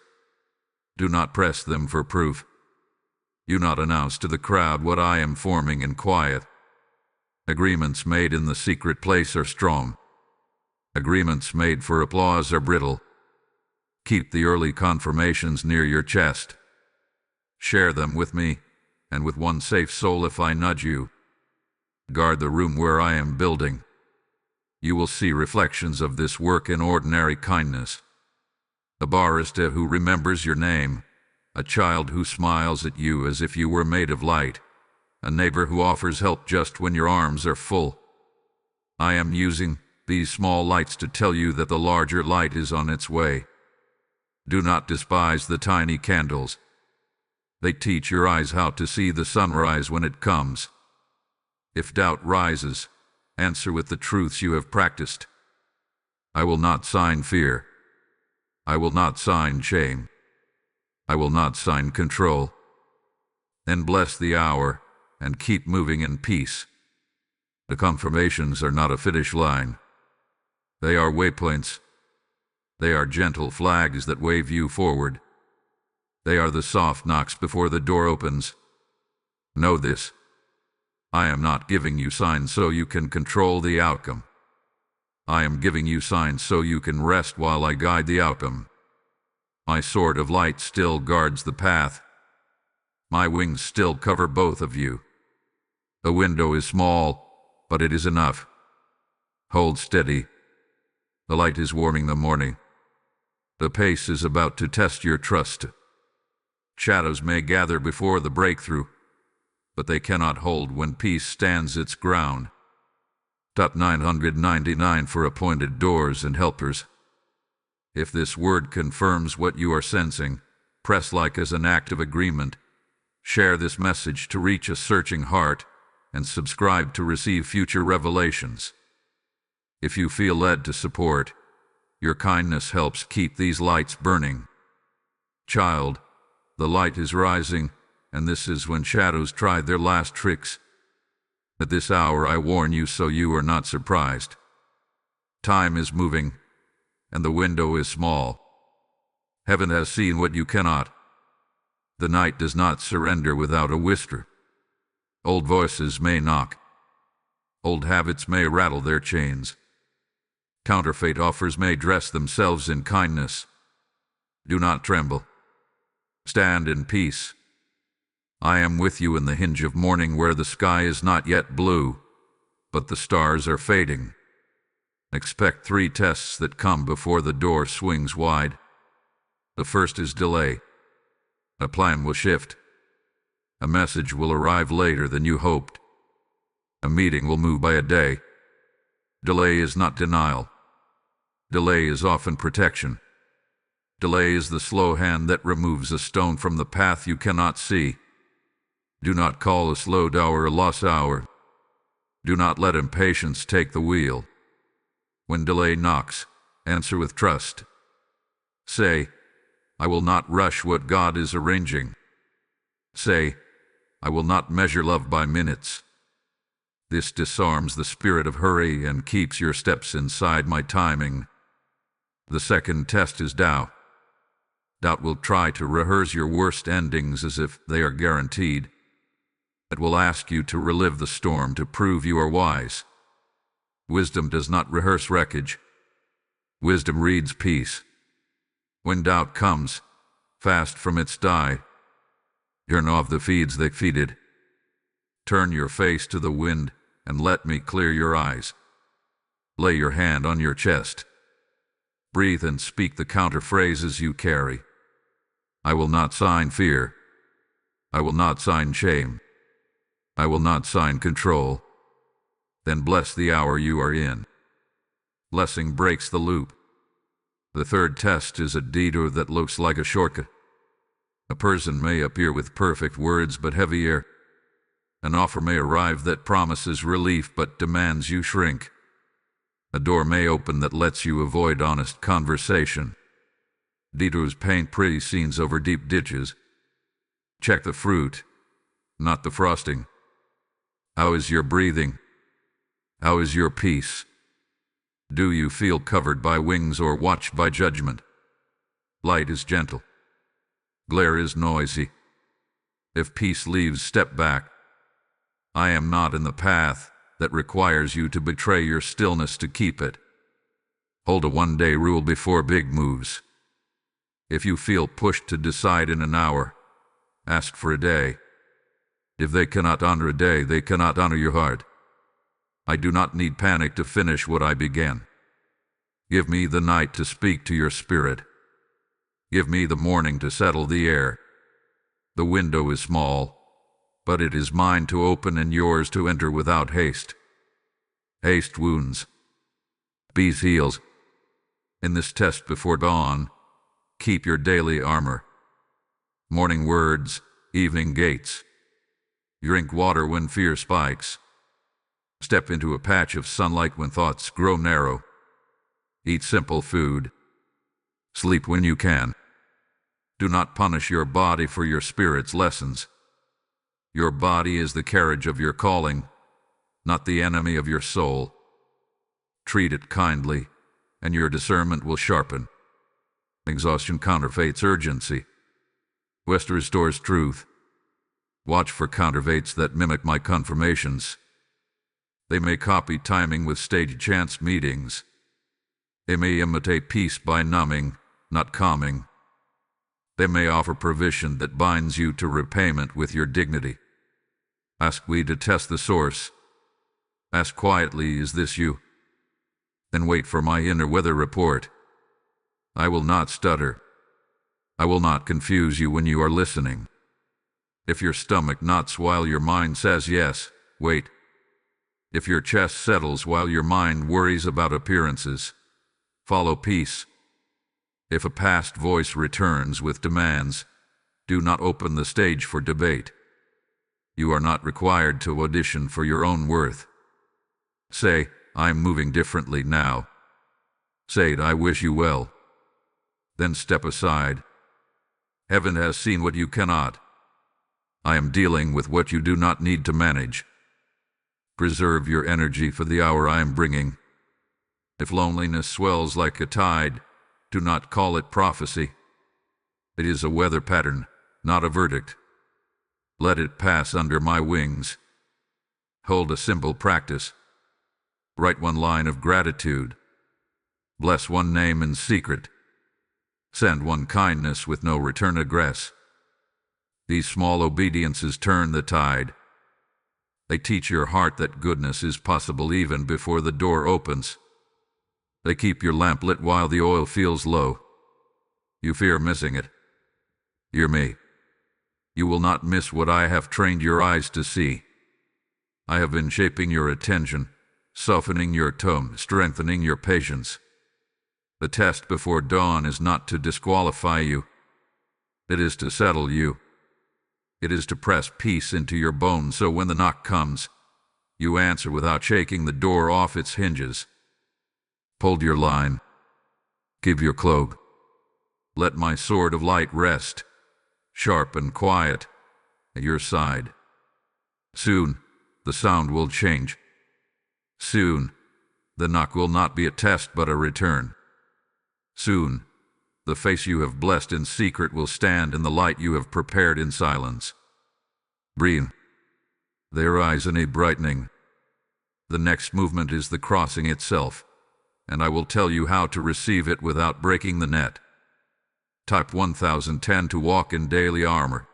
S1: Do not press them for proof. Do not announce to the crowd what I am forming in quiet. Agreements made in the secret place are strong. Agreements made for applause are brittle. Keep the early confirmations near your chest. Share them with me, and with one safe soul if I nudge you. Guard the room where I am building. You will see reflections of this work in ordinary kindness. A barista who remembers your name, a child who smiles at you as if you were made of light, a neighbor who offers help just when your arms are full. I am using these small lights to tell you that the larger light is on its way. Do not despise the tiny candles. They teach your eyes how to see the sunrise when it comes. If doubt rises, answer with the truths you have practiced. I will not sign fear. I will not sign shame. I will not sign control. Then bless the hour and keep moving in peace. The confirmations are not a finish line. They are waypoints. They are gentle flags that wave you forward. They are the soft knocks before the door opens. Know this. I am not giving you signs so you can control the outcome. I am giving you signs so you can rest while I guide the outcome. My sword of light still guards the path. My wings still cover both of you. The window is small, but it is enough. Hold steady. The light is warming the morning. The pace is about to test your trust. Shadows may gather before the breakthrough, but they cannot hold when peace stands its ground. 999 for appointed doors and helpers. If this word confirms what you are sensing, press like as an act of agreement. Share this message to reach a searching heart, and subscribe to receive future revelations. If you feel led to support, your kindness helps keep these lights burning. Child, the light is rising, and this is when shadows try their last tricks. At this hour I warn you so you are not surprised. Time is moving, and the window is small. Heaven has seen what you cannot. The night does not surrender without a whisper. Old voices may knock. Old habits may rattle their chains. Counterfeit offers may dress themselves in kindness. Do not tremble. Stand in peace. I am with you in the hinge of morning where the sky is not yet blue, but the stars are fading. Expect 3 tests that come before the door swings wide. The first is delay. A plan will shift. A message will arrive later than you hoped. A meeting will move by a day. Delay is not denial. Delay is often protection. Delay is the slow hand that removes a stone from the path you cannot see. Do not call a slowed hour a lost hour. Do not let impatience take the wheel. When delay knocks, answer with trust. Say, I will not rush what God is arranging. Say, I will not measure love by minutes. This disarms the spirit of hurry and keeps your steps inside my timing. The second test is doubt. Doubt will try to rehearse your worst endings as if they are guaranteed. It will ask you to relive the storm to prove you are wise. Wisdom does not rehearse wreckage. Wisdom reads peace. When doubt comes, fast from its dye. Turn off the feeds that feed it. Turn your face to the wind and let me clear your eyes. Lay your hand on your chest. Breathe and speak the counter phrases you carry. I will not sign fear. I will not sign shame. I will not sign control. Then bless the hour you are in. Blessing breaks the loop. The third test is a detour that looks like a shortcut. A person may appear with perfect words but heavy air. An offer may arrive that promises relief but demands you shrink. A door may open that lets you avoid honest conversation. Detours paint pretty scenes over deep ditches. Check the fruit, not the frosting. How is your breathing? How is your peace? Do you feel covered by wings or watched by judgment? Light is gentle. Glare is noisy. If peace leaves, step back. I am not in the path that requires you to betray your stillness to keep it. Hold a one-day rule before big moves. If you feel pushed to decide in an hour, ask for a day. If they cannot honor a day, they cannot honor your heart. I do not need panic to finish what I began. Give me the night to speak to your spirit. Give me the morning to settle the air. The window is small, but it is mine to open and yours to enter without haste. Haste wounds. Peace heals. In this test before dawn, keep your daily armor. Morning words, evening gates. Drink water when fear spikes. Step into a patch of sunlight when thoughts grow narrow. Eat simple food. Sleep when you can. Do not punish your body for your spirit's lessons. Your body is the carriage of your calling, not the enemy of your soul. Treat it kindly, and your discernment will sharpen. Exhaustion counterfeits urgency. West restores truth. Watch for counterfeits that mimic my confirmations. They may copy timing with staged chance meetings. They may imitate peace by numbing, not calming. They may offer provision that binds you to repayment with your dignity. Ask we to test the source. Ask quietly, is this you? Then wait for my inner weather report. I will not stutter. I will not confuse you when you are listening. If your stomach knots while your mind says yes, wait. If your chest settles while your mind worries about appearances, follow peace. If a past voice returns with demands, do not open the stage for debate. You are not required to audition for your own worth. Say, I'm moving differently now. Say it, I wish you well. Then step aside. Heaven has seen what you cannot. I am dealing with what you do not need to manage. Preserve your energy for the hour I am bringing. If loneliness swells like a tide, do not call it prophecy. It is a weather pattern, not a verdict. Let it pass under my wings. Hold a simple practice. Write one line of gratitude. Bless one name in secret. Send one kindness with no return address. These small obediences turn the tide. They teach your heart that goodness is possible even before the door opens. They keep your lamp lit while the oil feels low. You fear missing it. Hear me. You will not miss what I have trained your eyes to see. I have been shaping your attention, softening your tone, strengthening your patience. The test before dawn is not to disqualify you. It is to settle you. It is to press peace into your bones so when the knock comes, you answer without shaking the door off its hinges. Hold your line. Give your cloak. Let my sword of light rest, sharp and quiet, at your side. Soon, the sound will change. Soon, the knock will not be a test but a return. Soon, the face you have blessed in secret will stand in the light you have prepared in silence. Breathe. Their eyes in a brightening. The next movement is the crossing itself, and I will tell you how to receive it without breaking the net. Type 1010 to walk in daily armor.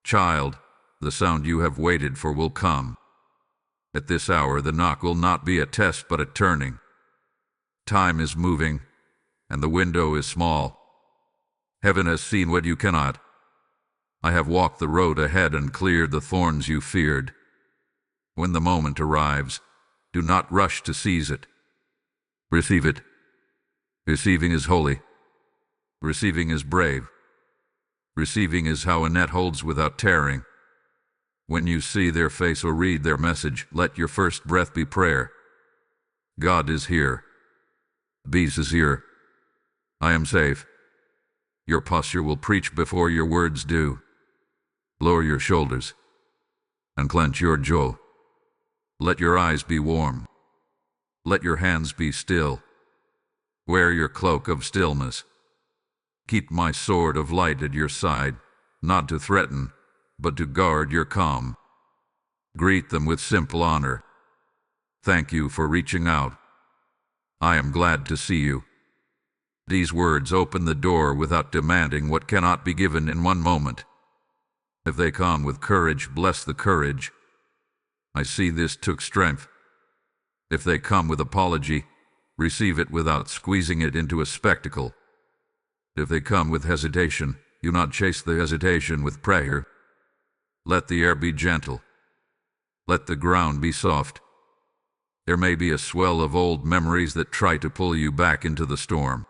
S1: Child, the sound you have waited for will come. At this hour, the knock will not be a test but a turning. Time is moving, and the window is small. Heaven has seen what you cannot. I have walked the road ahead and cleared the thorns you feared. When the moment arrives, do not rush to seize it. Receive it. Receiving is holy. Receiving is brave. Receiving is how a net holds without tearing. When you see their face or read their message, let your first breath be prayer. God is here. Peace is here. I am safe. Your posture will preach before your words do. Lower your shoulders and clench your jaw. Let your eyes be warm. Let your hands be still. Wear your cloak of stillness. Keep my sword of light at your side, not to threaten, but to guard your calm. Greet them with simple honor. Thank you for reaching out. I am glad to see you. These words open the door without demanding what cannot be given in one moment. If they come with courage, bless the courage. I see this took strength. If they come with apology, receive it without squeezing it into a spectacle. If they come with hesitation, do not chase the hesitation with prayer. Let the air be gentle. Let the ground be soft. There may be a swell of old memories that try to pull you back into the storm.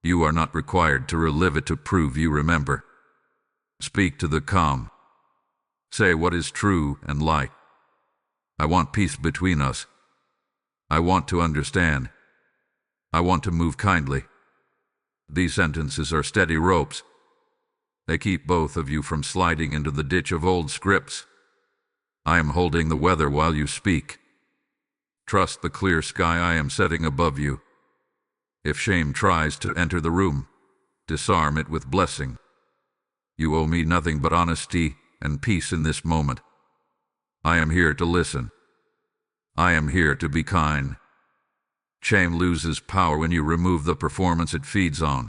S1: You are not required to relive it to prove you remember. Speak to the calm. Say what is true and light. I want peace between us. I want to understand. I want to move kindly. These sentences are steady ropes. They keep both of you from sliding into the ditch of old scripts. I am holding the weather while you speak. Trust the clear sky I am setting above you. If shame tries to enter the room, disarm it with blessing. You owe me nothing but honesty and peace in this moment. I am here to listen. I am here to be kind. Shame loses power when you remove the performance it feeds on.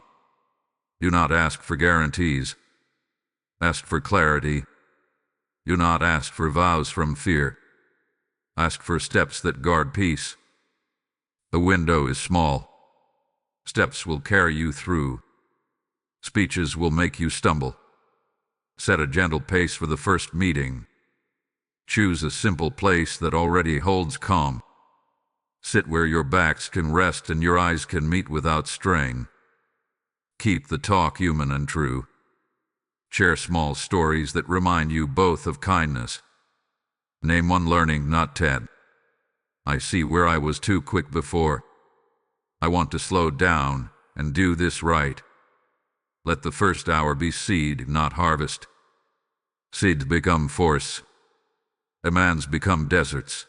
S1: Do not ask for guarantees. Ask for clarity. Do not ask for vows from fear. Ask for steps that guard peace. The window is small. Steps will carry you through. Speeches will make you stumble. Set a gentle pace for the first meeting. Choose a simple place that already holds calm. Sit where your backs can rest and your eyes can meet without strain. Keep the talk human and true. Share small stories that remind you both of kindness. Name one learning, not 10. I see where I was too quick before. I want to slow down and do this right. Let the first hour be seed, not harvest. Seeds become force. Demands become deserts.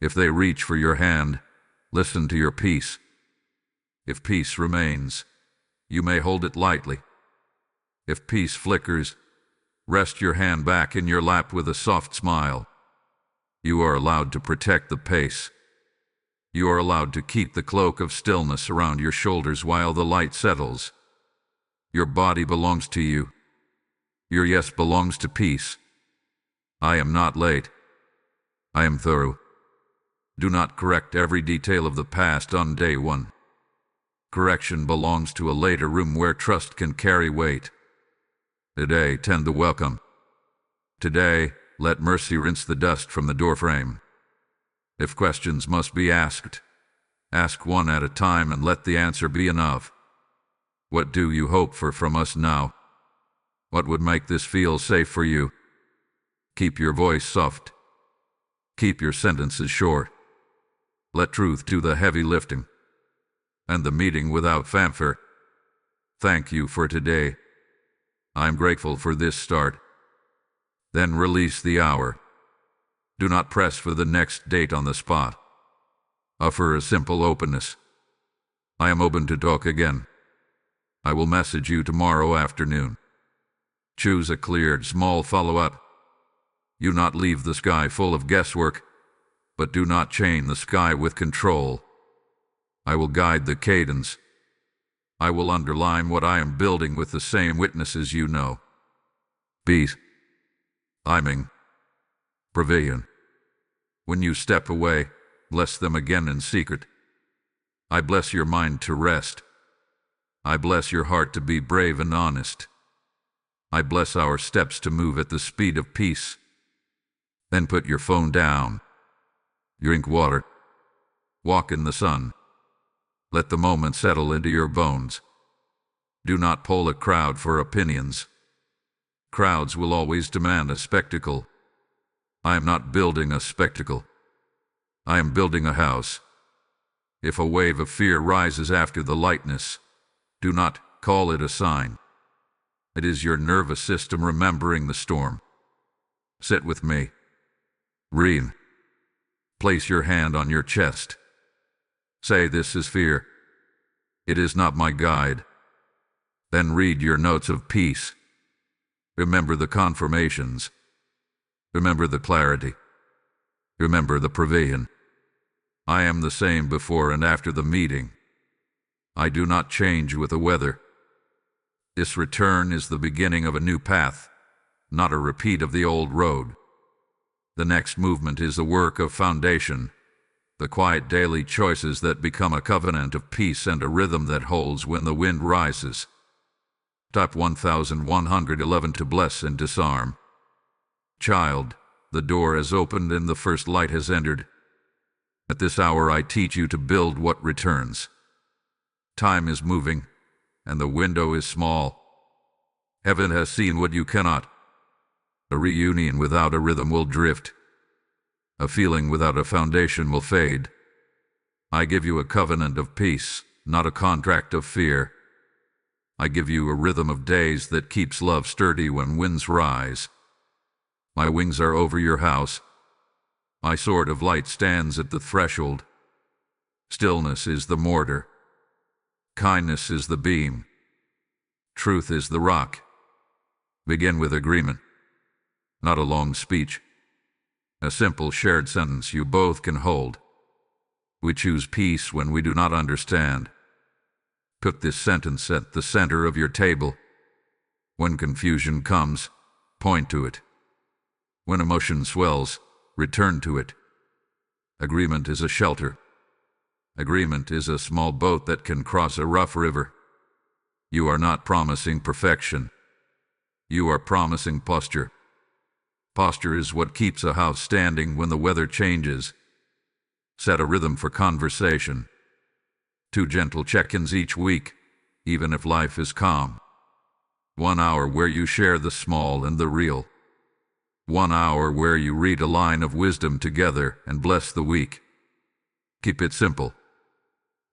S1: If they reach for your hand, listen to your peace. If peace remains, you may hold it lightly. If peace flickers, rest your hand back in your lap with a soft smile. You are allowed to protect the pace. You are allowed to keep the cloak of stillness around your shoulders while the light settles. Your body belongs to you. Your yes belongs to peace. I am not late. I am thorough. Do not correct every detail of the past on day one. Correction belongs to a later room where trust can carry weight. Today, tend the welcome. Today, let mercy rinse the dust from the doorframe. If questions must be asked, ask one at a time and let the answer be enough. What do you hope for from us now? What would make this feel safe for you? Keep your voice soft. Keep your sentences short. Let truth do the heavy lifting. And the meeting without fanfare. Thank you for today. I'm grateful for this start. Then release the hour. Do not press for the next date on the spot. Offer a simple openness. I am open to talk again. I will message you tomorrow afternoon. Choose a cleared, small follow-up. Do not leave the sky full of guesswork, but do not chain the sky with control. I will guide the cadence. I will underline what I am building with the same witnesses you know. Peace. Timing. Pavilion. When you step away, bless them again in secret. I bless your mind to rest. I bless your heart to be brave and honest. I bless our steps to move at the speed of peace. Then put your phone down. Drink water. Walk in the sun. Let the moment settle into your bones. Do not poll a crowd for opinions. Crowds will always demand a spectacle. I am not building a spectacle. I am building a house. If a wave of fear rises after the lightness, do not call it a sign. It is your nervous system remembering the storm. Sit with me. Breathe. Place your hand on your chest. Say, "This is fear. It is not my guide." Then read your notes of peace. Remember the confirmations. Remember the clarity. Remember the prevision. I am the same before and after the meeting. I do not change with the weather. This return is the beginning of a new path, not a repeat of the old road. The next movement is the work of foundation, the quiet daily choices that become a covenant of peace and a rhythm that holds when the wind rises. Type 1111 to bless and disarm. Child, the door has opened and the first light has entered. At this hour I teach you to build what returns. Time is moving, and the window is small. Heaven has seen what you cannot. A reunion without a rhythm will drift. A feeling without a foundation will fade. I give you a covenant of peace, not a contract of fear. I give you a rhythm of days that keeps love sturdy when winds rise. My wings are over your house. My sword of light stands at the threshold. Stillness is the mortar. Kindness is the beam. Truth is the rock. Begin with agreement, not a long speech. A simple shared sentence you both can hold. We choose peace when we do not understand. Put this sentence at the center of your table. When confusion comes, point to it. When emotion swells, return to it. Agreement is a shelter. Agreement is a small boat that can cross a rough river. You are not promising perfection. You are promising posture. Posture is what keeps a house standing when the weather changes. Set a rhythm for conversation. 2 gentle check-ins each week, even if life is calm. 1 hour where you share the small and the real. 1 hour where you read a line of wisdom together and bless the week. Keep it simple.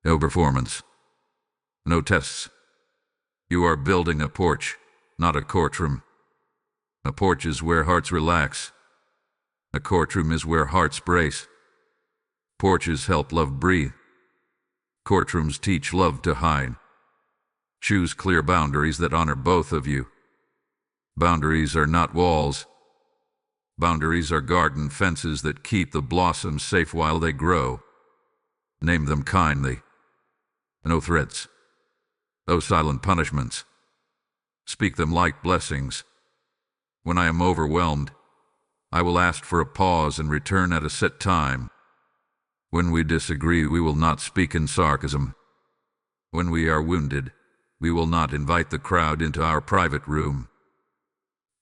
S1: No performance. No tests. You are building a porch, not a courtroom. A porch is where hearts relax. A courtroom is where hearts brace. Porches help love breathe. Courtrooms teach love to hide. Choose clear boundaries that honor both of you. Boundaries are not walls. Boundaries are garden fences that keep the blossoms safe while they grow. Name them kindly. No threats. No silent punishments. Speak them like blessings. When I am overwhelmed, I will ask for a pause and return at a set time. When we disagree, we will not speak in sarcasm. When we are wounded, we will not invite the crowd into our private room.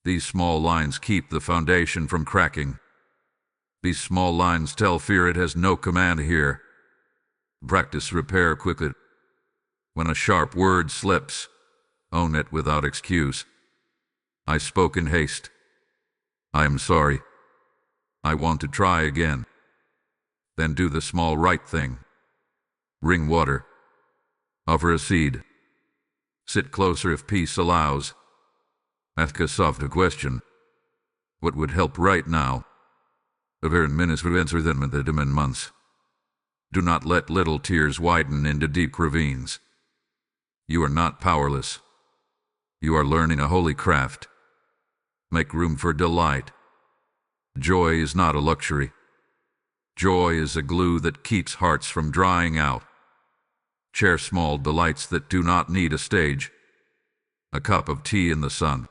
S1: These small lines keep the foundation from cracking. These small lines tell fear it has no command here. Practice repair quickly. When a sharp word slips, own it without excuse. I spoke in haste. I am sorry. I want to try again. Then do the small right thing. Bring water. Offer a seed. Sit closer if peace allows. Ask a soft question. What would help right now? A very minutes would answer them in months. Do not let little tears widen into deep ravines. You are not powerless. You are learning a holy craft. Make room for delight. Joy is not a luxury. Joy is a glue that keeps hearts from drying out. Share small delights that do not need a stage. A cup of tea in the sun.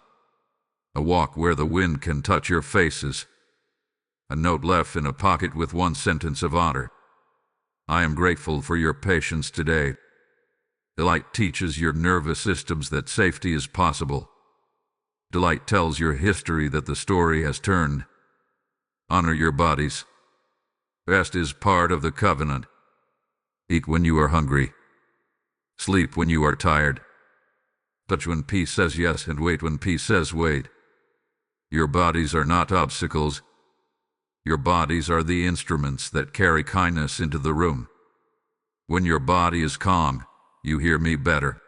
S1: A walk where the wind can touch your faces. A note left in a pocket with 1 sentence of honor. I am grateful for your patience today. Delight teaches your nervous systems that safety is possible. Delight tells your history that the story has turned. Honor your bodies. Rest is part of the covenant. Eat when you are hungry. Sleep when you are tired. Touch when peace says yes and wait when peace says wait. Your bodies are not obstacles. Your bodies are the instruments that carry kindness into the room. When your body is calm, you hear me better.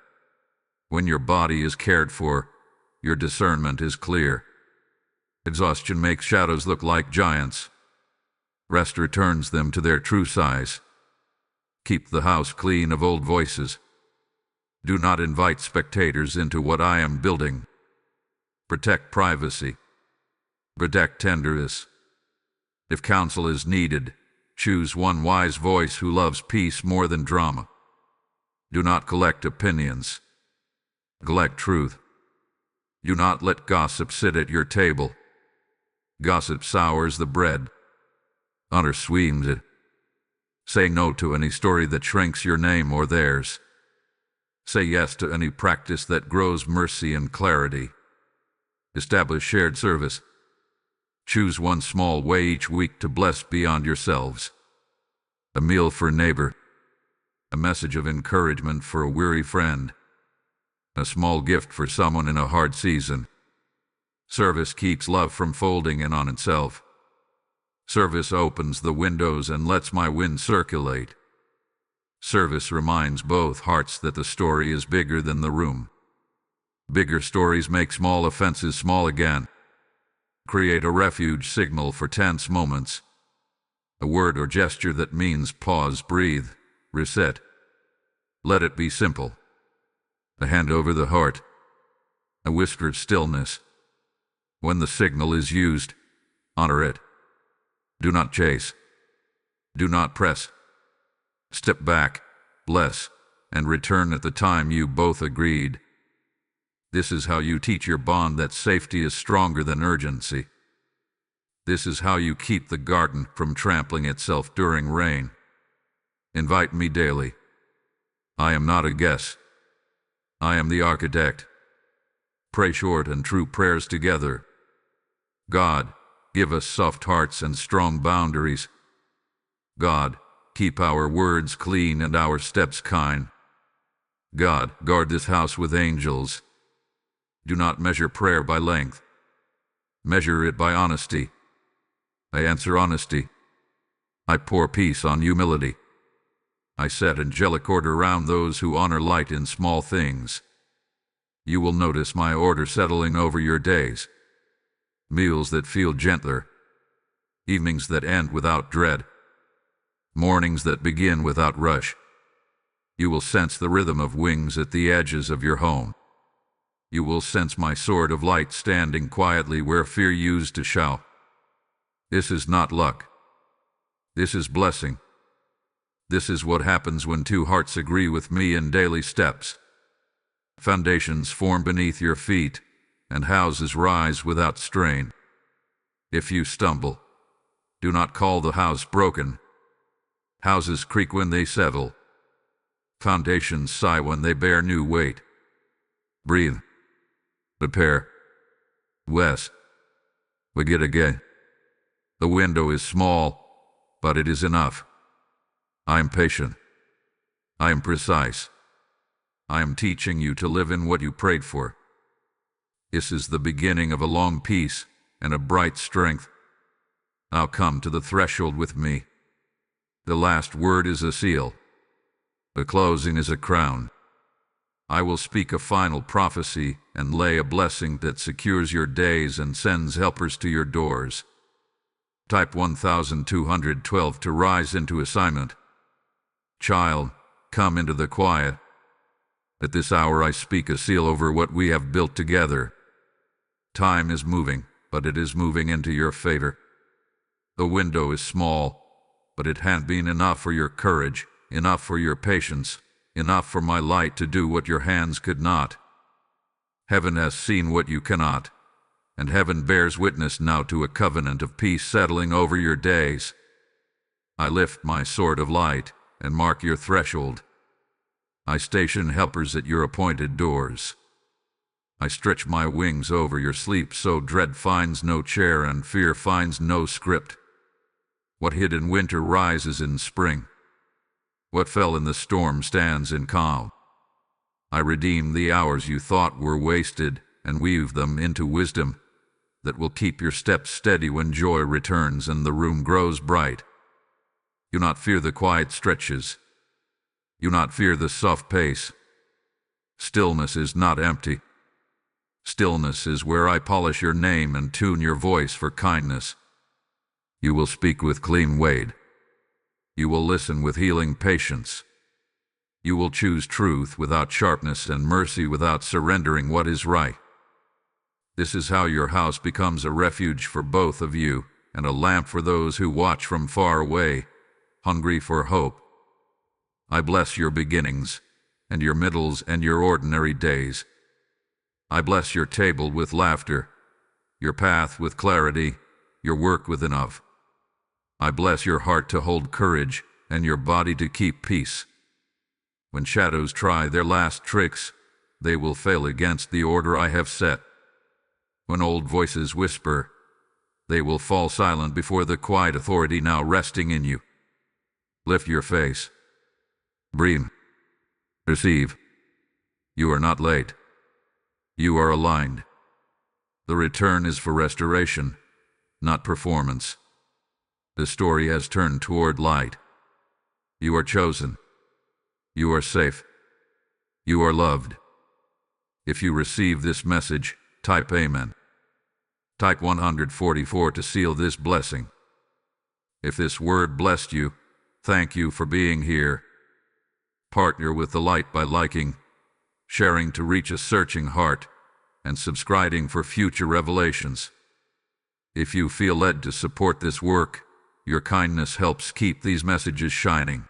S1: When your body is cared for, your discernment is clear. Exhaustion makes shadows look like giants. Rest returns them to their true size. Keep the house clean of old voices. Do not invite spectators into what I am building. Protect privacy. Protect tenderness. If counsel is needed, choose one wise voice who loves peace more than drama. Do not collect opinions. Collect truth. Do not let gossip sit at your table. Gossip sours the bread. Honor sweetens it. Say no to any story that shrinks your name or theirs. Say yes to any practice that grows mercy and clarity. Establish shared service. Choose one small way each week to bless beyond yourselves. A meal for a neighbor. A message of encouragement for a weary friend. A small gift for someone in a hard season. Service keeps love from folding in on itself. Service opens the windows and lets my wind circulate. Service reminds both hearts that the story is bigger than the room. Bigger stories make small offenses small again. Create a refuge signal for tense moments. A word or gesture that means pause, breathe, reset. Let it be simple. A hand over the heart. A whispered stillness. When the signal is used, honor it. Do not chase. Do not press. Step back, bless, and return at the time you both agreed. This is how you teach your bond that safety is stronger than urgency. This is how you keep the garden from trampling itself during rain. Invite me daily. I am not a guest. I am the architect. Pray short and true prayers together. God, give us soft hearts and strong boundaries. God, keep our words clean and our steps kind. God, guard this house with angels. Do not measure prayer by length. Measure it by honesty. I answer honesty. I pour peace on humility. I set angelic order around those who honor light in small things. You will notice my order settling over your days. Meals that feel gentler. Evenings that end without dread. Mornings that begin without rush. You will sense the rhythm of wings at the edges of your home. You will sense my sword of light standing quietly where fear used to shout. This is not luck. This is blessing. This is what happens when two hearts agree with me in daily steps. Foundations form beneath your feet, and houses rise without strain. If you stumble, do not call the house broken. Houses creak when they settle. Foundations sigh when they bear new weight. Breathe. Prepare. West. Begin again. The window is small, but it is enough. I am patient. I am precise. I am teaching you to live in what you prayed for. This is the beginning of a long peace and a bright strength. Now come to the threshold with me. The last word is a seal. The closing is a crown. I will speak a final prophecy and lay a blessing that secures your days and sends helpers to your doors. Type 1212 to rise into assignment. Child, come into the quiet. At this hour I speak a seal over what we have built together. Time is moving, but it is moving into your favor. The window is small, but it had been enough for your courage, enough for your patience, enough for my light to do what your hands could not. Heaven has seen what you cannot, and heaven bears witness now to a covenant of peace settling over your days. I lift my sword of light and mark your threshold. I station helpers at your appointed doors. I stretch my wings over your sleep so dread finds no chair and fear finds no script. What hid in winter rises in spring. What fell in the storm stands in calm. I redeem the hours you thought were wasted and weave them into wisdom that will keep your steps steady when joy returns and the room grows bright. Do not fear the quiet stretches. Do not fear the soft pace. Stillness is not empty. Stillness is where I polish your name and tune your voice for kindness. You will speak with clean weight. You will listen with healing patience. You will choose truth without sharpness and mercy without surrendering what is right. This is how your house becomes a refuge for both of you and a lamp for those who watch from far away, hungry for hope. I bless your beginnings, and your middles and your ordinary days. I bless your table with laughter, your path with clarity, your work with enough. I bless your heart to hold courage and your body to keep peace. When shadows try their last tricks, they will fail against the order I have set. When old voices whisper, they will fall silent before the quiet authority now resting in you. Lift your face. Breathe. Receive. You are not late. You are aligned. The return is for restoration, not performance. The story has turned toward light. You are chosen. You are safe. You are loved. If you receive this message, type Amen. Type 144 to seal this blessing. If this word blessed you, thank you for being here. Partner with the light by liking, sharing to reach a searching heart, and subscribing for future revelations. If you feel led to support this work, your kindness helps keep these messages shining.